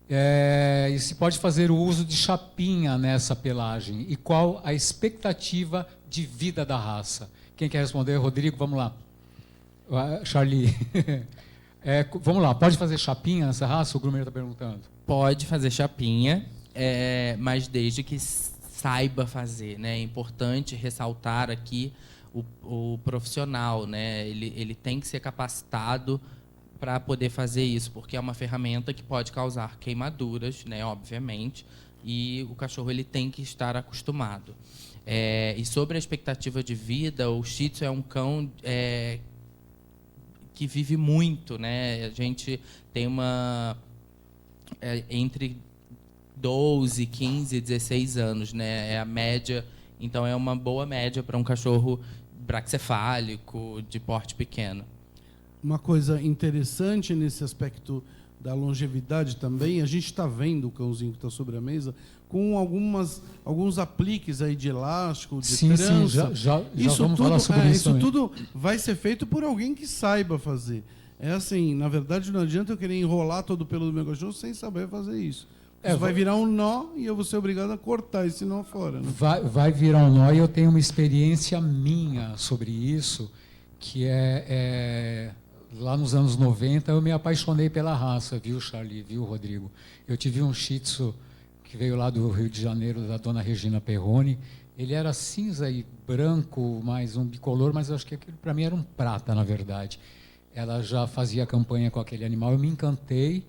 E se pode fazer o uso de chapinha nessa pelagem? E qual a expectativa de vida da raça? Quem quer responder? Rodrigo, vamos lá. Charlie. Vamos lá, pode fazer chapinha nessa raça? O groomer está perguntando. Pode fazer chapinha, mas desde que saiba fazer, né? É importante ressaltar aqui o profissional, né? Ele tem que ser capacitado para poder fazer isso, porque é uma ferramenta que pode causar queimaduras, né? Obviamente, e o cachorro ele tem que estar acostumado. E sobre a expectativa de vida, o Shih Tzu é um cão que vive muito, né? A gente tem entre 12, 15, 16 anos, né? É a média, então é uma boa média para um cachorro braquicefálico, de porte pequeno. Uma coisa interessante nesse aspecto da longevidade também, a gente está vendo o cãozinho que está sobre a mesa com alguns apliques aí de elástico, de trança. Sim, já isso vamos tudo, falar sobre isso. Isso tudo vai ser feito por alguém que saiba fazer. Assim, na verdade, não adianta eu querer enrolar todo o pelo do meu cachorro sem saber fazer isso. Isso vai virar um nó e eu vou ser obrigado a cortar esse nó fora. Né? Vai virar um nó, e eu tenho uma experiência minha sobre isso, que lá nos anos 90 eu me apaixonei pela raça, viu, Charlie, viu, Rodrigo? Eu tive um Shih Tzu que veio lá do Rio de Janeiro, da dona Regina Perrone. Ele era cinza e branco, mais um bicolor, mas eu acho que aquilo para mim era um prata, na verdade. Ela já fazia campanha com aquele animal, eu me encantei.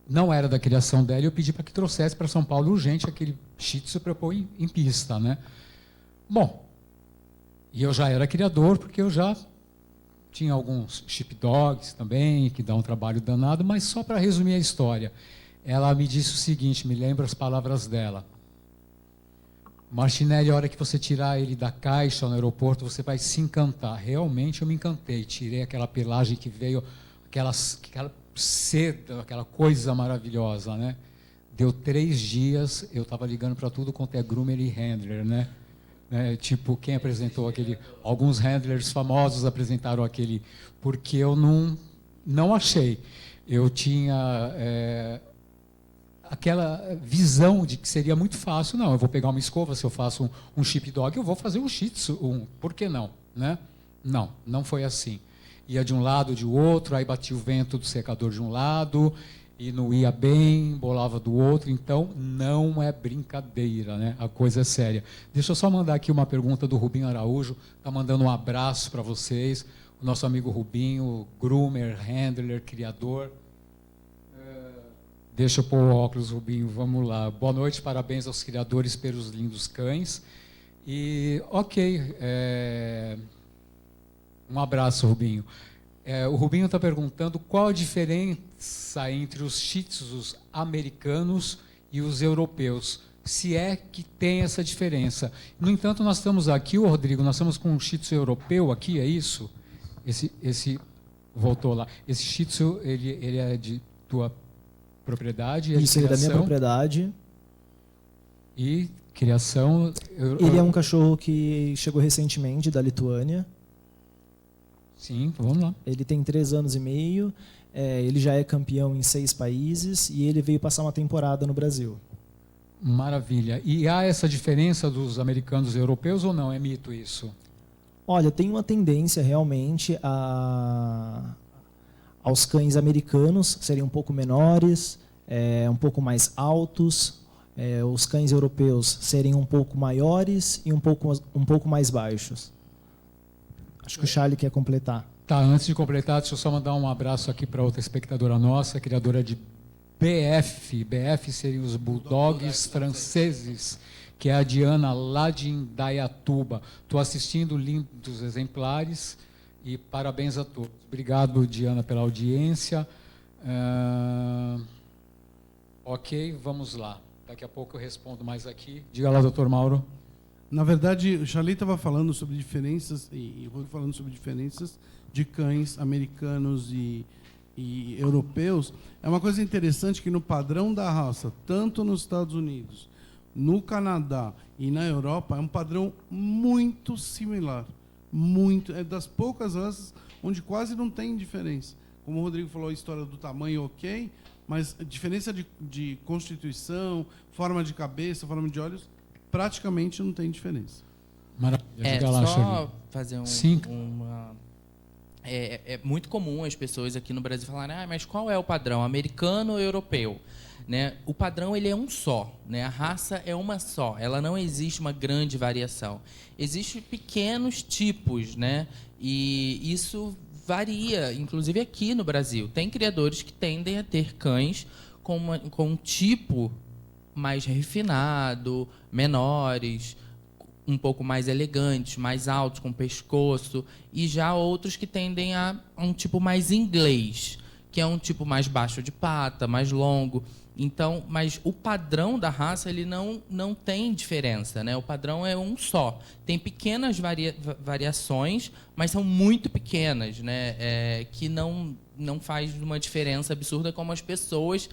Não era da criação dela, e eu pedi para que trouxesse para São Paulo urgente aquele Shih Tzu para pôr em pista, né? Bom, e eu já era criador, porque eu já tinha alguns sheepdogs também, que dá um trabalho danado, mas só para resumir a história. Ela me disse o seguinte, me lembra as palavras dela. Martinelli, a hora que você tirar ele da caixa no aeroporto, você vai se encantar. Realmente eu me encantei, tirei aquela pelagem que veio, aquela seda, aquela coisa maravilhosa, né? Deu 3 dias, eu estava ligando para tudo quanto é groomer e handler, né? Tipo, quem apresentou aquele... Alguns handlers famosos apresentaram aquele... Porque eu não achei. Eu tinha aquela visão de que seria muito fácil. Não, eu vou pegar uma escova, se eu faço um sheepdog, eu vou fazer um Shih Tzu. Por que não? Né? Não foi assim. Ia de um lado, de outro, aí batia o vento do secador de um lado, e não ia bem, bolava do outro. Então, não é brincadeira, né? A coisa é séria. Deixa eu só mandar aqui uma pergunta do Rubinho Araújo, está mandando um abraço para vocês. O nosso amigo Rubinho, groomer, handler, criador. Deixa eu pôr o óculos, Rubinho, vamos lá. Boa noite, parabéns aos criadores pelos lindos cães. E, ok, um abraço, Rubinho. O Rubinho está perguntando qual a diferença entre os Shih Tzus americanos e os europeus, se é que tem essa diferença. No entanto, nós estamos aqui, Rodrigo, nós estamos com um Shih Tzu europeu aqui, é isso? Esse voltou lá. Esse Shih Tzu, ele é de tua propriedade? Isso, ele é da minha propriedade. E criação... Ele é um cachorro que chegou recentemente da Lituânia. Sim, vamos lá. Ele tem 3 anos e meio, ele já é campeão em 6 países e ele veio passar uma temporada no Brasil. Maravilha. E há essa diferença dos americanos e europeus ou não? É mito isso? Olha, tem uma tendência realmente aos cães americanos serem um pouco menores, um pouco mais altos, os cães europeus serem um pouco maiores e um pouco mais baixos. Acho que o Charlie quer completar. Tá, antes de completar, deixa eu só mandar um abraço aqui para outra espectadora nossa, criadora de BF. BF seriam os Bulldogs franceses, que é a Diana, lá de Indaiatuba. Estou assistindo, lindos exemplares, e parabéns a todos. Obrigado, Diana, pela audiência. Ok, vamos lá. Daqui a pouco eu respondo mais aqui. Diga lá, doutor Mauro. Na verdade, o Charlie estava falando sobre diferenças, e o Rodrigo falando sobre diferenças de cães americanos e europeus. É uma coisa interessante que no padrão da raça, tanto nos Estados Unidos, no Canadá e na Europa, é um padrão muito similar. É das poucas raças onde quase não tem diferença. Como o Rodrigo falou, a história do tamanho, ok, mas a diferença de constituição, forma de cabeça, forma de olhos, praticamente não tem diferença. Maravilha. Só fazer Sim. É muito comum as pessoas aqui no Brasil falarem, mas qual é o padrão, americano ou europeu? Né? O padrão ele é um só, né? A raça é uma só, ela não existe uma grande variação. Existem pequenos tipos, né? E isso varia, inclusive aqui no Brasil. Tem criadores que tendem a ter cães com um tipo mais refinado, menores, um pouco mais elegantes, mais altos, com pescoço, e já outros que tendem a um tipo mais inglês, que é um tipo mais baixo de pata, mais longo. Então, mas o padrão da raça ele não tem diferença, né? O padrão é um só. Tem pequenas variações, mas são muito pequenas, né? Que não faz uma diferença absurda como as pessoas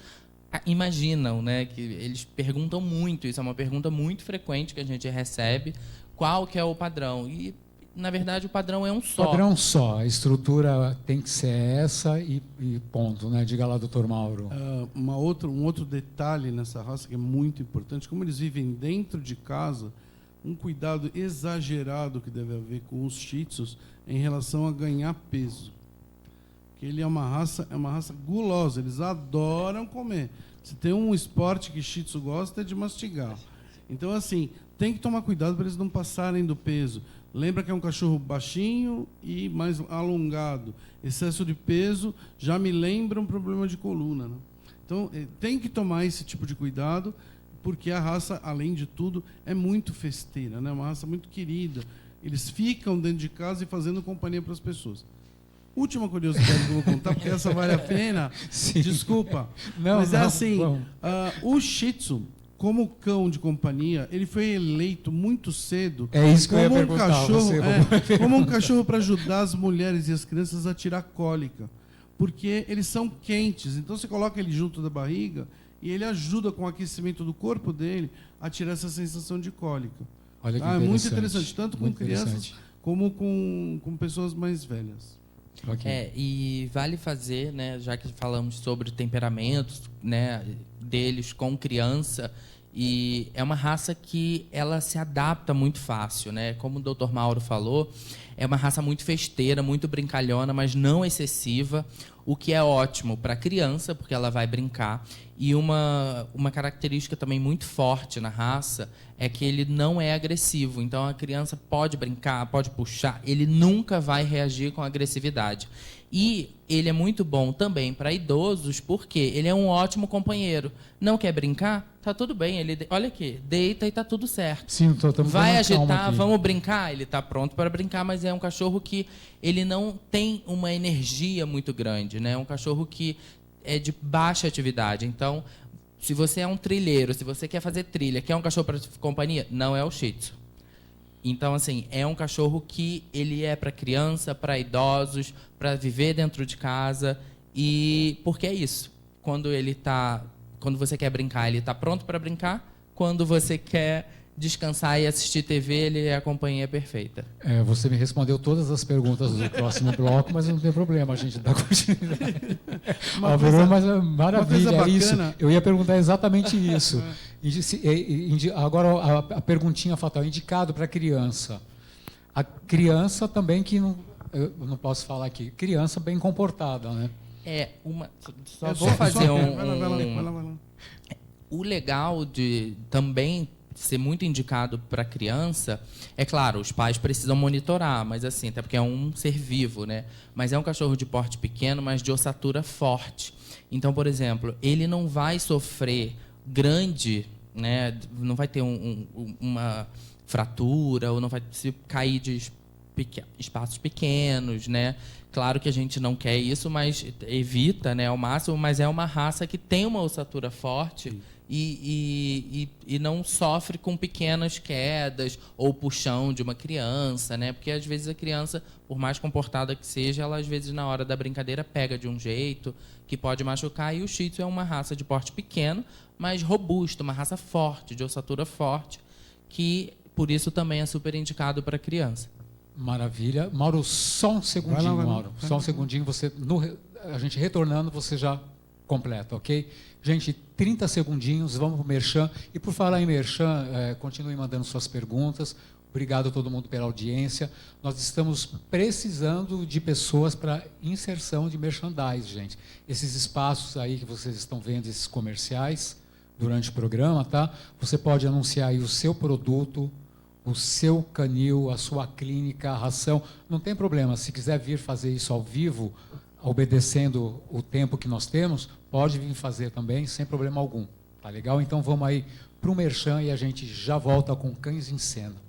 imaginam, né? Que eles perguntam muito, isso é uma pergunta muito frequente que a gente recebe, qual que é o padrão? E na verdade, o padrão é um só. Padrão só, a estrutura tem que ser essa e ponto, né? Diga lá, doutor Mauro. Um outro detalhe nessa raça que é muito importante, como eles vivem dentro de casa, um cuidado exagerado que deve haver com os Shih Tzus em relação a ganhar peso. Porque ele é uma raça gulosa, eles adoram comer. Se tem um esporte que Shih Tzu gosta é de mastigar. Então, assim, tem que tomar cuidado para eles não passarem do peso. Lembra que é um cachorro baixinho e mais alongado. Excesso de peso já me lembra um problema de coluna, né? Então, tem que tomar esse tipo de cuidado, porque a raça, além de tudo, é muito festeira, né? Uma raça muito querida. Eles ficam dentro de casa e fazendo companhia para as pessoas. Última curiosidade que eu vou contar, porque essa vale a pena. Sim. Desculpa. Não, mas é não, assim, vamos. o Shih Tzu, como cão de companhia, ele foi eleito muito cedo É isso que eu ia como um perguntar, cachorro, você como um cachorro para ajudar as mulheres e as crianças a tirar cólica, porque eles são quentes. Então você coloca ele junto da barriga e ele ajuda com o aquecimento do corpo dele a tirar essa sensação de cólica. Olha que É muito interessante, tanto com muito crianças interessante. como com pessoas mais velhas. Ok. E vale fazer, né, já que falamos sobre temperamentos, né, deles com criança, e é uma raça que ela se adapta muito fácil, né? Como o Dr. Mauro falou, é uma raça muito festeira, muito brincalhona, mas não excessiva, o que é ótimo para a criança, porque ela vai brincar. E uma característica também muito forte na raça é que ele não é agressivo. Então, a criança pode brincar, pode puxar, ele nunca vai reagir com agressividade. E ele é muito bom também para idosos, porque ele é um ótimo companheiro. Não quer brincar? Tá tudo bem. Ele, olha aqui, deita e tá tudo certo. Sim, Vai agitar, vamos brincar? Ele está pronto para brincar, mas é um cachorro que ele não tem uma energia muito grande, né? É um cachorro que é de baixa atividade. Então, se você é um trilheiro, se você quer fazer trilha, quer um cachorro para companhia, não é o Shih Tzu. Então, assim, é um cachorro que ele é para criança, para idosos, para viver dentro de casa. E porque é isso. Quando você quer brincar, ele está pronto para brincar. Quando você quer descansar e assistir TV, ele é a companhia perfeita. Você me respondeu todas as perguntas do próximo bloco, mas não tem problema, a gente dá continuidade. Mas maravilha, é isso. Eu ia perguntar exatamente isso. Agora, a perguntinha fatal, indicado para criança. A criança também que eu não posso falar aqui, criança bem comportada, né? Vou fazer Vai lá. O legal de também ser muito indicado para criança, é claro, os pais precisam monitorar, mas assim, até porque é um ser vivo, né? Mas é um cachorro de porte pequeno, mas de ossatura forte. Então, por exemplo, ele não vai sofrer grande, né? Não vai ter uma fratura, ou não vai se cair de espaços pequenos, né? Claro que a gente não quer isso, mas evita, né, ao máximo, mas é uma raça que tem uma ossatura forte. Sim. E não sofre com pequenas quedas ou puxão de uma criança, né? Porque às vezes a criança, por mais comportada que seja, ela às vezes na hora da brincadeira pega de um jeito que pode machucar. E o Shih Tzu é uma raça de porte pequeno, mas robusta, uma raça forte, de ossatura forte, que por isso também é super indicado para criança. Maravilha. Mauro, só um segundinho, Mauro. Só um segundinho, a gente retornando, você já completa, ok? Gente, 30 segundinhos, vamos para o Merchan. E por falar em Merchan, continue mandando suas perguntas. Obrigado a todo mundo pela audiência. Nós estamos precisando de pessoas para inserção de merchandise, gente. Esses espaços aí que vocês estão vendo, esses comerciais, durante o programa, tá? Você pode anunciar aí o seu produto, o seu canil, a sua clínica, a ração. Não tem problema, se quiser vir fazer isso ao vivo, obedecendo o tempo que nós temos, pode vir fazer também, sem problema algum. Tá legal? Então vamos aí para o Merchan e a gente já volta com Cães em Cena.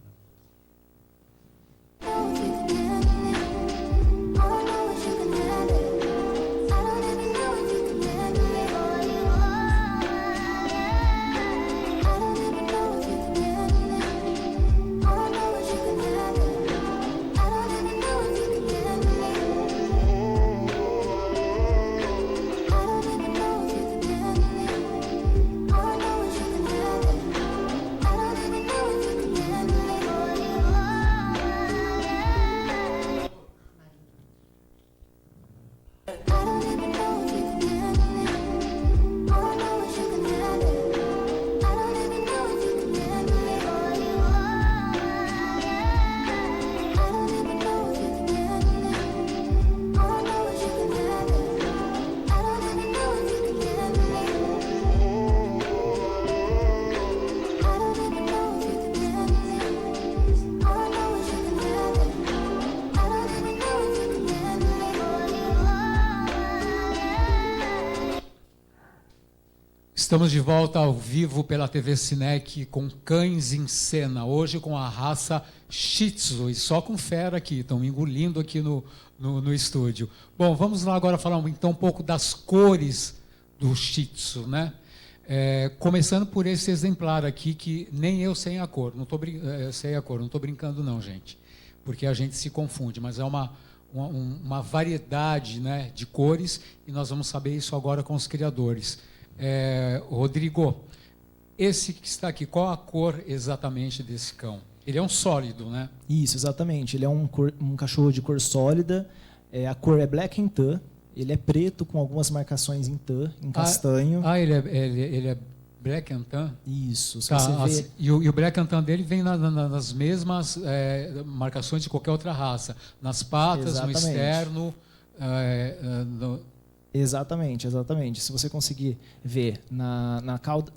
Estamos de volta ao vivo pela TV Cinec com Cães em Cena, hoje com a raça Shih Tzu, e só com fera aqui, estão me engolindo aqui no estúdio. Bom, vamos lá agora falar então um pouco das cores do Shih Tzu, né? Começando por esse exemplar aqui, que nem eu sei a cor, não estou brincando não, gente, porque a gente se confunde, mas é uma variedade, né, de cores, e nós vamos saber isso agora com os criadores. Rodrigo, esse que está aqui, qual a cor exatamente desse cão? Ele é um sólido, né? Isso, exatamente. Ele é um cachorro de cor sólida. A cor é Black and Tan. Ele é preto com algumas marcações em tan, em castanho. Ele é Black and Tan? Isso. Se tá, você vê... e o Black and Tan dele vem nas mesmas marcações de qualquer outra raça. Nas patas, exatamente. no externo... Exatamente. Se você conseguir ver na cauda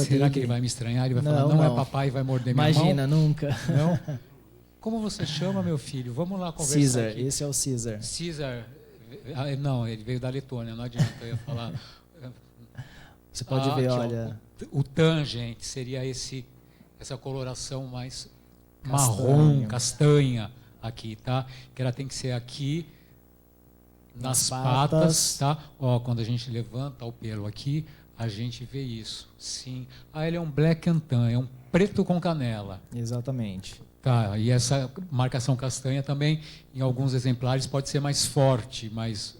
dele... Será que ele vai me estranhar? Ele vai falar, não é papai, e vai morder minha mão? Imagina, nunca. Não? Como você chama, meu filho? Vamos lá conversar Caesar, aqui. esse é o Caesar. Caesar, não, ele veio da Letônia, não adianta, eu ia falar. Você pode ver, olha... O tan, gente, seria essa coloração mais marrom, castanha aqui, tá? Que ela tem que ser aqui... Nas patas, tá? Ó, quando a gente levanta o pelo aqui, a gente vê isso. Sim. Ele é um Black and Tan, é um preto com canela. Exatamente. Tá, e essa marcação castanha também, em alguns exemplares, pode ser mais forte, mais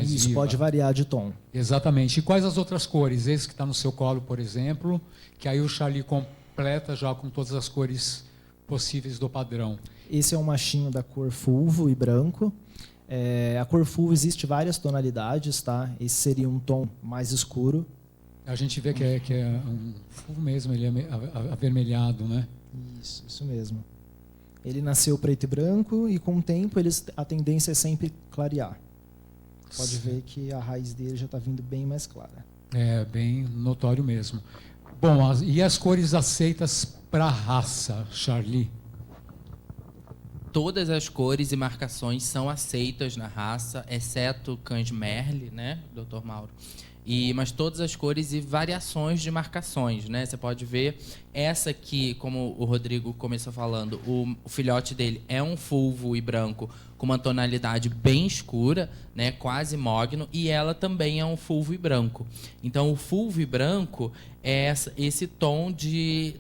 isso, viva. pode variar de tom. Exatamente. E quais as outras cores? Esse que está no seu colo, por exemplo, que aí o Charlie completa já com todas as cores possíveis do padrão. Esse é um machinho da cor fulvo e branco. A cor fulvo existe várias tonalidades, tá? Esse seria um tom mais escuro. A gente vê que é um fulvo mesmo, ele é avermelhado, né? Isso mesmo. Ele nasceu preto e branco e com o tempo a tendência é sempre clarear. Pode ver que a raiz dele já está vindo bem mais clara. É bem notório mesmo. Bom, e as cores aceitas para a raça, Charlie? Todas as cores e marcações são aceitas na raça, exceto cães Merle, né, Dr. Mauro? Mas todas as cores e variações de marcações, né? Você pode ver essa aqui, como o Rodrigo começou falando, o filhote dele é um fulvo e branco com uma tonalidade bem escura, né, quase mogno, e ela também é um fulvo e branco. Então, o fulvo e branco é esse tom de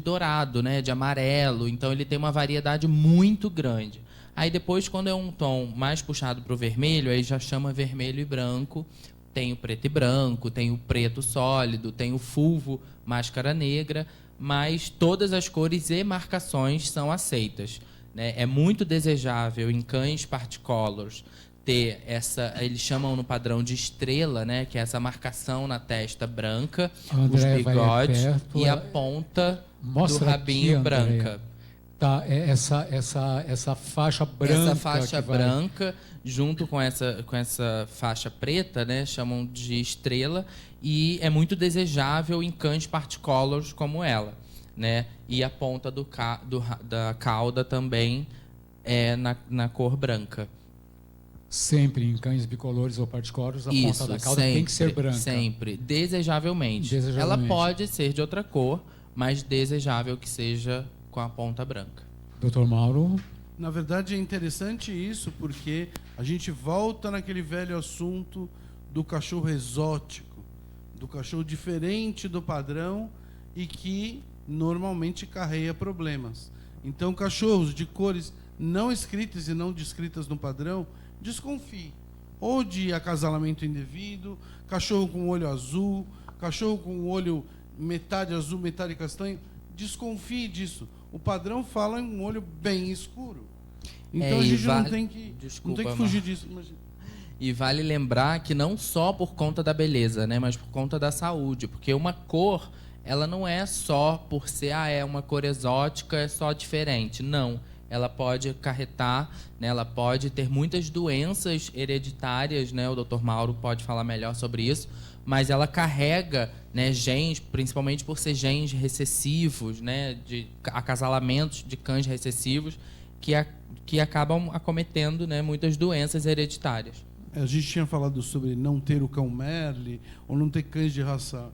dourado, né, de amarelo, então ele tem uma variedade muito grande. Aí depois, quando é um tom mais puxado para o vermelho, aí já chama vermelho e branco, tem o preto e branco, tem o preto sólido, tem o fulvo máscara negra, mas todas as cores e marcações são aceitas, né? É muito desejável em cães particolors ter eles chamam no padrão de estrela, né, que é essa marcação na testa branca, André, os bigodes e a ponta do rabinho aqui, branca. Tá, essa faixa branca. Essa faixa branca, junto com essa faixa preta, né, chamam de estrela, e é muito desejável em cães particolors como ela, né? E a ponta da cauda também é na cor branca. Sempre em cães bicolores ou particolores, a ponta da cauda tem que ser branca. Sempre, desejavelmente. Ela pode ser de outra cor, mas desejável que seja com a ponta branca. Dr. Mauro? Na verdade, é interessante isso, porque a gente volta naquele velho assunto do cachorro exótico, do cachorro diferente do padrão e que normalmente carrega problemas. Então, cachorros de cores não escritas e não descritas no padrão, desconfie. Ou de acasalamento indevido, cachorro com olho azul, cachorro com olho metade azul, metade castanho, desconfie disso. O padrão fala em um olho bem escuro. Então a gente não tem que fugir disso. Imagina. E vale lembrar que não só por conta da beleza, né, mas por conta da saúde, porque uma cor, ela não é só por ser é uma cor exótica, é só diferente. Não, ela pode acarretar, né, ela pode ter muitas doenças hereditárias, né, o Dr. Mauro pode falar melhor sobre isso, mas ela carrega, né, genes, principalmente por ser genes recessivos, né, de acasalamentos de cães recessivos, que acabam acometendo, né, muitas doenças hereditárias. A gente tinha falado sobre não ter o cão Merle ou não ter cães de raça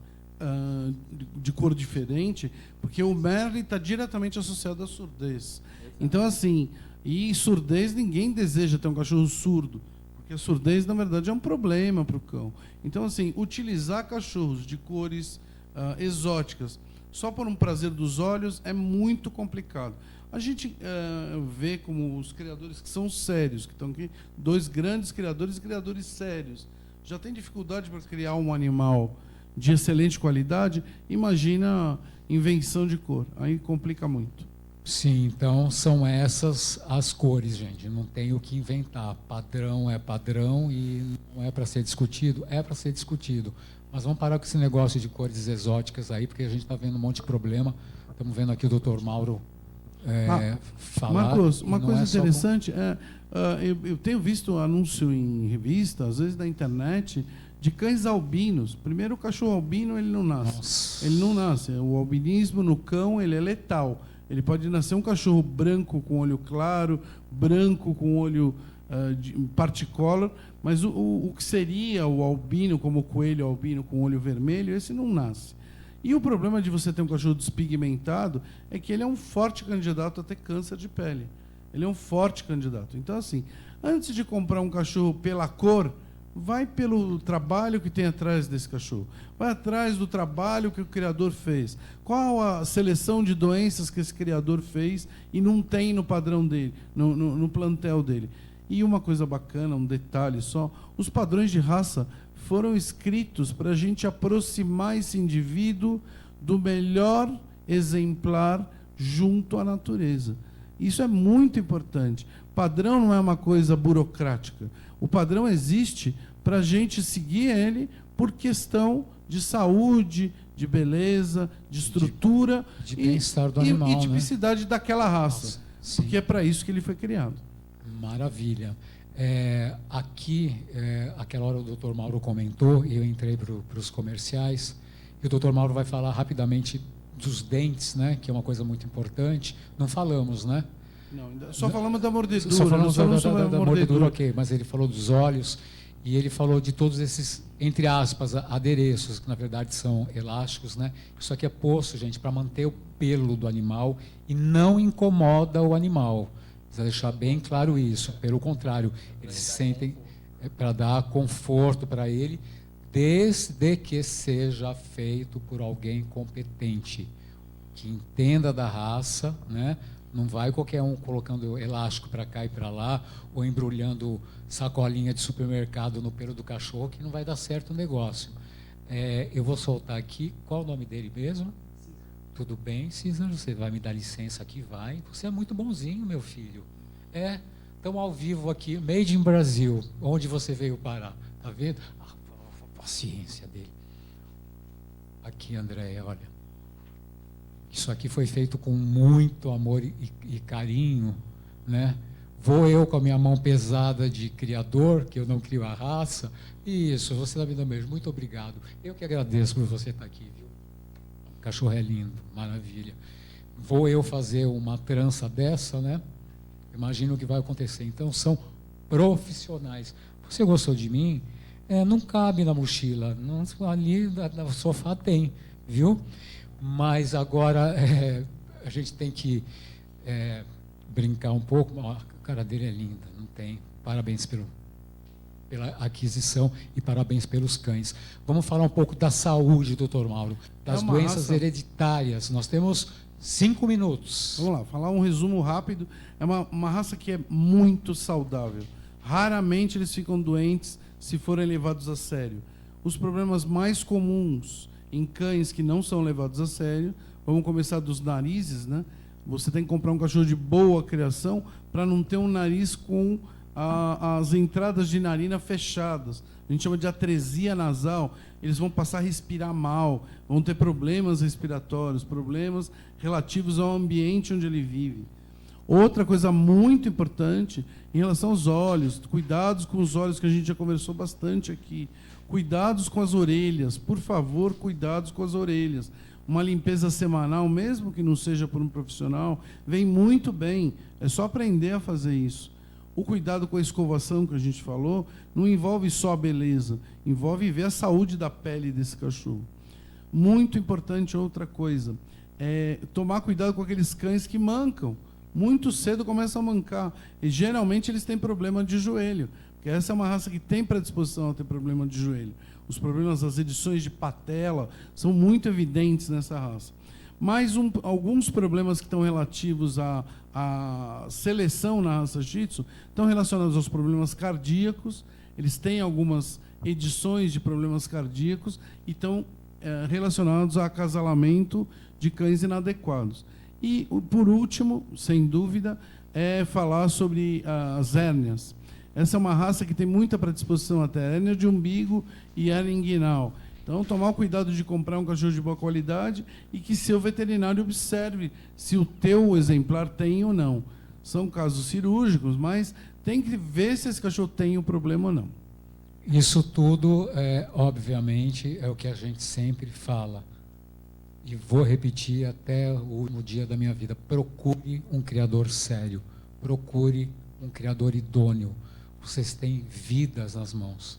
de cor diferente, porque o Merle está diretamente associado à surdez. Então, assim, e surdez, ninguém deseja ter um cachorro surdo, porque a surdez, na verdade, é um problema para o cão. Então, assim, utilizar cachorros de cores exóticas só por um prazer dos olhos é muito complicado. A gente vê como os criadores que são sérios, que estão aqui, 2 grandes criadores e criadores sérios, já tem dificuldade para criar um animal de excelente qualidade, imagina invenção de cor, aí complica muito. Sim, então são essas as cores, gente. Não tem o que inventar. Padrão é padrão e não é para ser discutido, é para ser discutido. Mas vamos parar com esse negócio de cores exóticas aí, porque a gente está vendo um monte de problema. Estamos vendo aqui o Dr. Mauro falar. Marcos, uma coisa interessante com... eu tenho visto anúncio em revista, às vezes na internet, de cães albinos. Primeiro, o cachorro albino ele não nasce. Nossa. Ele não nasce. O albinismo no cão ele é letal. Ele pode nascer um cachorro branco com olho claro, branco com olho particolor, mas o que seria o albino, como o coelho albino com olho vermelho, esse não nasce. E o problema de você ter um cachorro despigmentado é que ele é um forte candidato a ter câncer de pele. Ele é um forte candidato. Então, assim, antes de comprar um cachorro pela cor, vai pelo trabalho que tem atrás desse cachorro. Vai atrás do trabalho que o criador fez. Qual a seleção de doenças que esse criador fez e não tem no padrão dele, no plantel dele. E uma coisa bacana, um detalhe só, os padrões de raça foram escritos para a gente aproximar esse indivíduo do melhor exemplar junto à natureza. Isso é muito importante. Padrão não é uma coisa burocrática. O padrão existe para a gente seguir ele por questão de saúde, de beleza, de estrutura de bem-estar do animal, e tipicidade daquela raça. Nossa, porque é para isso que ele foi criado. Maravilha. Aqui, aquela hora o Dr. Mauro comentou, e eu entrei para os comerciais, e o Dr. Mauro vai falar rapidamente dos dentes, né, que é uma coisa muito importante. Não falamos, né? Não, só falamos da mordedura. Só falamos da mordedura, ok, mas ele falou dos olhos, e ele falou de todos esses, entre aspas, adereços, que na verdade são elásticos, né? Isso aqui é posto, gente, para manter o pelo do animal e não incomoda o animal. Precisa deixar bem claro isso. Pelo contrário, eles se sentem para dar conforto para ele, desde que seja feito por alguém competente, que entenda da raça, né? Não vai qualquer um colocando elástico para cá e para lá, ou embrulhando sacolinha de supermercado no pelo do cachorro, que não vai dar certo o negócio. Eu vou soltar aqui. Qual o nome dele mesmo? Tudo bem, César? Você vai me dar licença aqui? Vai. Você é muito bonzinho, meu filho. Estamos ao vivo aqui, Made in Brasil. Onde você veio parar? Está vendo? A paciência dele. Aqui, André, olha. Isso aqui foi feito com muito amor e carinho, né? Vou eu com a minha mão pesada de criador, que eu não crio a raça. Isso, você está me dando mesmo. Muito obrigado. Eu que agradeço por você estar aqui, viu? O cachorro é lindo, maravilha. Vou eu fazer uma trança dessa, né? Imagina o que vai acontecer. Então, são profissionais. Você gostou de mim? Não cabe na mochila. Não, ali no sofá tem, viu? Mas agora a gente tem que brincar um pouco. A cara dele é linda, não tem. Parabéns pela aquisição e parabéns pelos cães. Vamos falar um pouco da saúde, doutor Mauro, das doenças hereditárias. Nós temos 5 minutos. Vamos lá, falar um resumo rápido. É uma raça que é muito saudável. Raramente eles ficam doentes se forem levados a sério. Os problemas mais comuns em cães que não são levados a sério, vamos começar dos narizes, né? Você tem que comprar um cachorro de boa criação para não ter um nariz com as entradas de narina fechadas. A gente chama de atresia nasal. Eles vão passar a respirar mal, vão ter problemas respiratórios, problemas relativos ao ambiente onde ele vive. Outra coisa muito importante em relação aos olhos, cuidados com os olhos, que a gente já conversou bastante aqui. Cuidados com as orelhas, por favor, cuidados com as orelhas. Uma limpeza semanal, mesmo que não seja por um profissional, vem muito bem. É só aprender a fazer isso. O cuidado com a escovação, que a gente falou, não envolve só a beleza, envolve ver a saúde da pele desse cachorro. Muito importante outra coisa, tomar cuidado com aqueles cães que mancam. Muito cedo começam a mancar. E geralmente eles têm problema de joelho. Porque essa é uma raça que tem predisposição a ter problema de joelho. Os problemas das edições de patela são muito evidentes nessa raça. Mas alguns problemas que estão relativos à seleção na raça Shih Tzu estão relacionados aos problemas cardíacos. Eles têm algumas edições de problemas cardíacos e estão relacionados a acasalamento de cães inadequados. E, por último, sem dúvida, é falar sobre as hérnias. Essa é uma raça que tem muita predisposição a ter hérnia de umbigo e hérnia inguinal. Então, tomar o cuidado de comprar um cachorro de boa qualidade e que seu veterinário observe se o teu exemplar tem ou não. São casos cirúrgicos, mas tem que ver se esse cachorro tem o problema ou não. Isso tudo, obviamente, é o que a gente sempre fala. E vou repetir até o último dia da minha vida. Procure um criador sério. Procure um criador idôneo. Vocês têm vidas nas mãos.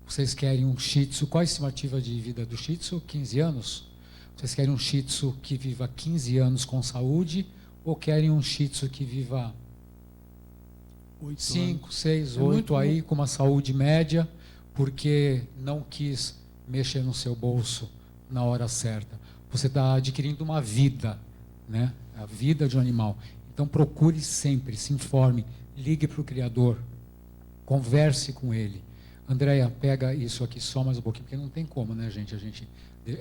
Vocês querem um Shih Tzu. Qual a estimativa de vida do Shih Tzu? 15 anos? Vocês querem um Shih Tzu que viva 15 anos com saúde? Ou querem um Shih Tzu que viva 5, 6, 8 aí, com uma saúde média, porque não quis mexer no seu bolso na hora certa? Você está adquirindo uma vida, né? A vida de um animal. Então procure sempre, se informe, ligue para o criador, converse com ele. Andréia, pega isso aqui só mais um pouquinho, porque não tem como, né, gente?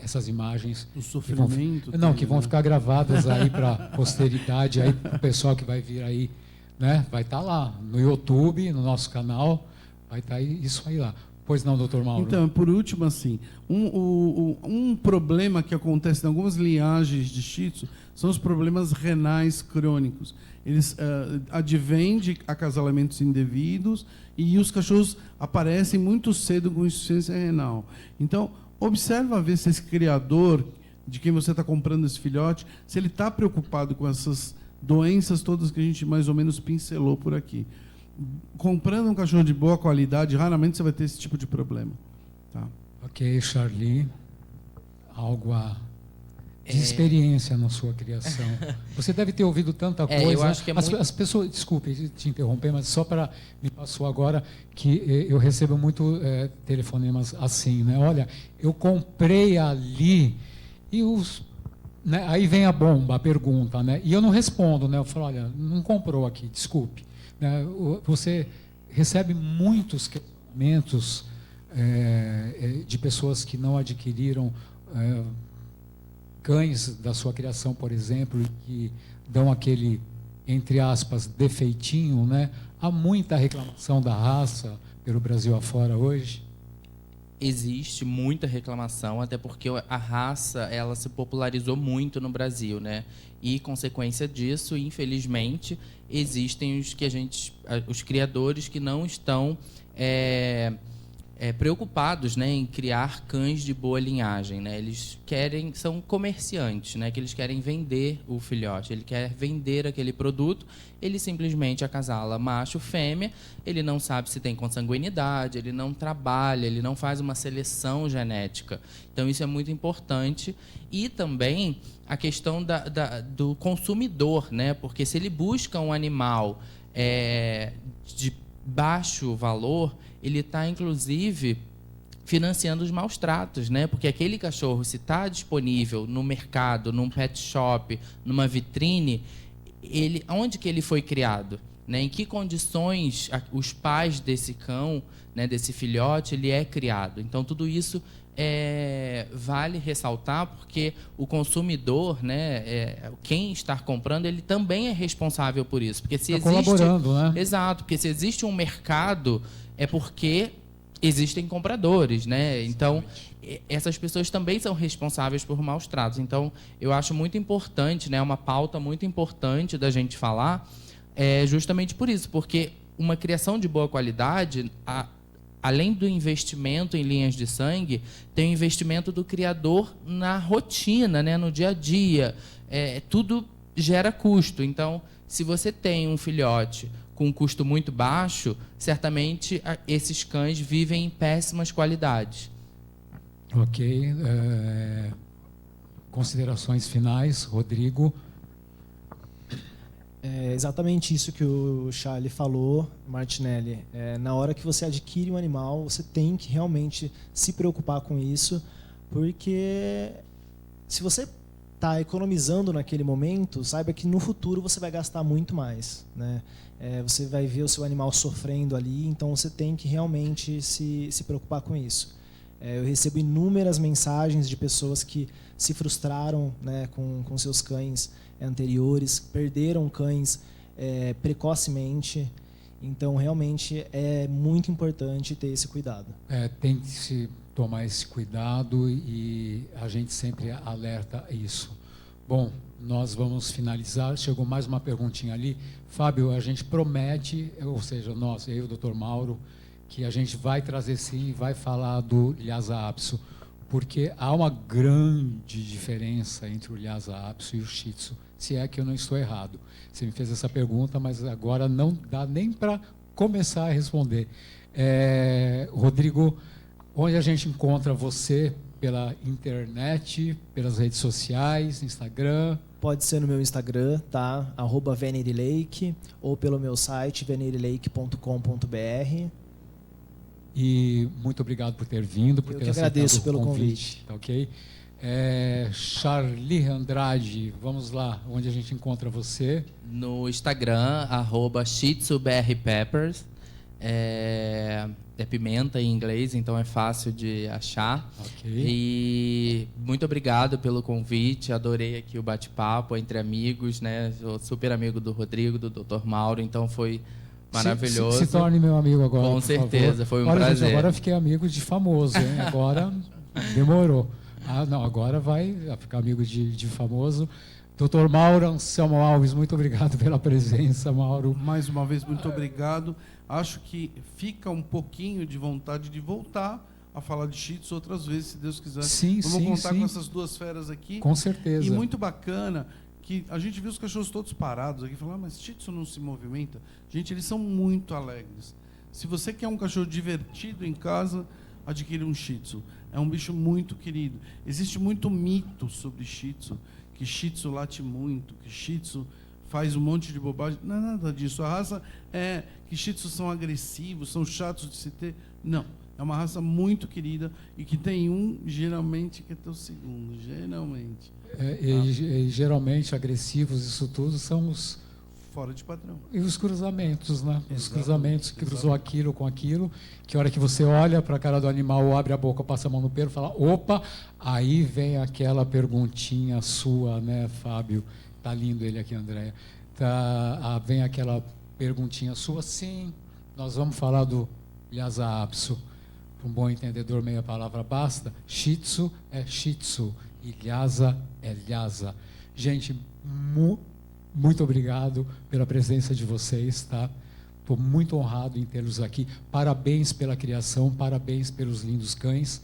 Essas imagens o sofrimento que vão ficar gravadas aí para a posteridade, aí para o pessoal que vai vir aí, né? Vai estar lá no YouTube, no nosso canal, vai estar isso aí lá. Pois não, doutor Mauro? Então, por último, assim, um problema que acontece em algumas linhagens de Shih Tzu são os problemas renais crônicos. Eles advêm de acasalamentos indevidos e os cachorros aparecem muito cedo com insuficiência renal. Então, observa ver se esse criador de quem você está comprando esse filhote, se ele está preocupado com essas doenças todas que a gente mais ou menos pincelou por aqui. Comprando um cachorro de boa qualidade, raramente você vai ter esse tipo de problema. Tá? Ok, Charlie. Algo de experiência na sua criação. Você deve ter ouvido tanta coisa. Eu acho que as pessoas, desculpe te interromper, mas só para me passou agora que eu recebo muito telefonemas assim, né? Olha, eu comprei ali e né? Aí vem a bomba, a pergunta, né? E eu não respondo, né? Eu falo, olha, não comprou aqui, desculpe. Você recebe muitos questionamentos de pessoas que não adquiriram cães da sua criação, por exemplo, que dão aquele, entre aspas, defeitinho, né? Há muita reclamação da raça pelo Brasil afora hoje. Existe muita reclamação, até porque a raça ela se popularizou muito no Brasil, né? E consequência disso, infelizmente, existem os criadores que não estão preocupados, né, em criar cães de boa linhagem, né? Eles são comerciantes, né? Que eles querem vender o filhote, ele quer vender aquele produto, ele simplesmente acasala macho, fêmea, ele não sabe se tem consanguinidade, ele não trabalha, ele não faz uma seleção genética. Então isso é muito importante. E também a questão do consumidor, né? Porque se ele busca um animal de baixo valor, ele está, inclusive, financiando os maus tratos, né? Porque aquele cachorro, se está disponível no mercado, num pet shop, numa vitrine, onde que ele foi criado? Né? Em que condições os pais desse cão, né, desse filhote, ele é criado? Então, tudo isso vale ressaltar, porque o consumidor, né, quem está comprando, ele também é responsável por isso. Porque se está colaborando, né? Exato, porque se existe um mercado, é porque existem compradores, né? Então, essas pessoas também são responsáveis por maus tratos. Então, eu acho muito importante, né, uma pauta muito importante da gente falar, justamente por isso, porque uma criação de boa qualidade, além do investimento em linhas de sangue, tem o investimento do criador na rotina, né, no dia a dia. Tudo gera custo. Então, se você tem um filhote com um custo muito baixo, certamente esses cães vivem em péssimas qualidades. Ok. considerações finais, Rodrigo. É exatamente isso que o Charlie falou, Martinelli. Na hora que você adquire um animal, você tem que realmente se preocupar com isso, porque se você está economizando naquele momento, saiba que no futuro você vai gastar muito mais, né? Você vai ver o seu animal sofrendo ali, então você tem que realmente se preocupar com isso. Eu recebo inúmeras mensagens de pessoas que se frustraram, né, com seus cães anteriores, perderam cães precocemente. Então, realmente, é muito importante ter esse cuidado. Tem que se tomar esse cuidado e a gente sempre alerta isso. Bom, nós vamos finalizar. Chegou mais uma perguntinha ali. Fábio, a gente promete, ou seja, nós, eu e o Dr. Mauro, que a gente vai trazer sim, vai falar do Lhasa apso, porque há uma grande diferença entre o Lhasa apso e o Shih Tzu, se é que eu não estou errado. Você me fez essa pergunta, mas agora não dá nem para começar a responder. Rodrigo, onde a gente encontra você? Pela internet, pelas redes sociais, Instagram? Pode ser no meu Instagram, tá? @venerilake, ou pelo meu site, venerilake.com.br. E muito obrigado por ter vindo, por Eu ter que aceitado agradeço o pelo convite. Tá, ok? Charlie Andrade, vamos lá, onde a gente encontra você? No Instagram, @shitsubrpeppers. É pimenta em inglês, então é fácil de achar. Ok. E muito obrigado pelo convite, adorei aqui o bate-papo entre amigos, né? Sou super amigo do Rodrigo, do Dr. Mauro, então foi maravilhoso. Se torne meu amigo agora, com por certeza, favor. foi um Olha, prazer. Gente, agora eu fiquei amigo de famoso, hein? Agora demorou. Não, agora vai ficar amigo de famoso. Dr. Mauro Anselmo Alves, muito obrigado pela presença, Mauro. Mais uma vez, muito obrigado. Acho que fica um pouquinho de vontade de voltar a falar de Shih Tzu outras vezes, se Deus quiser. Sim, Vamos contar sim. com essas duas feras aqui. Com certeza. E muito bacana que a gente viu os cachorros todos parados aqui, falando, mas Shih Tzu não se movimenta? Gente, eles são muito alegres. Se você quer um cachorro divertido em casa, adquire um Shih Tzu. É um bicho muito querido. Existe muito mito sobre Shih Tzu, que Shih Tzu late muito, que Shih Tzu faz um monte de bobagem. Não é nada disso. A raça é que Shih Tzu são agressivos, são chatos de se ter. Não. É uma raça muito querida e que tem geralmente, que é teu segundo. Geralmente. E geralmente agressivos, isso tudo são os... Fora de padrão. E os cruzamentos, né? Os Exatamente, cruzamentos que cruzou exatamente. aquilo com aquilo, que a hora que você olha para a cara do animal, ou abre a boca, passa a mão no pelo, fala, opa, aí vem aquela perguntinha sua, né, Fábio? Tá lindo ele aqui, Andréia. Vem aquela perguntinha sua, sim, nós vamos falar do Lhasa apso. Para um bom entendedor, meia palavra basta. Shih Tzu é Shih Tzu e Lhasa é Lhasa. Gente, muito obrigado pela presença de vocês, tá? Estou muito honrado em tê-los aqui. Parabéns pela criação, parabéns pelos lindos cães.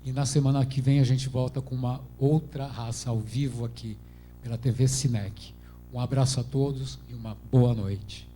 E na semana que vem a gente volta com uma outra raça ao vivo aqui, pela TV Cinec. Um abraço a todos e uma boa noite.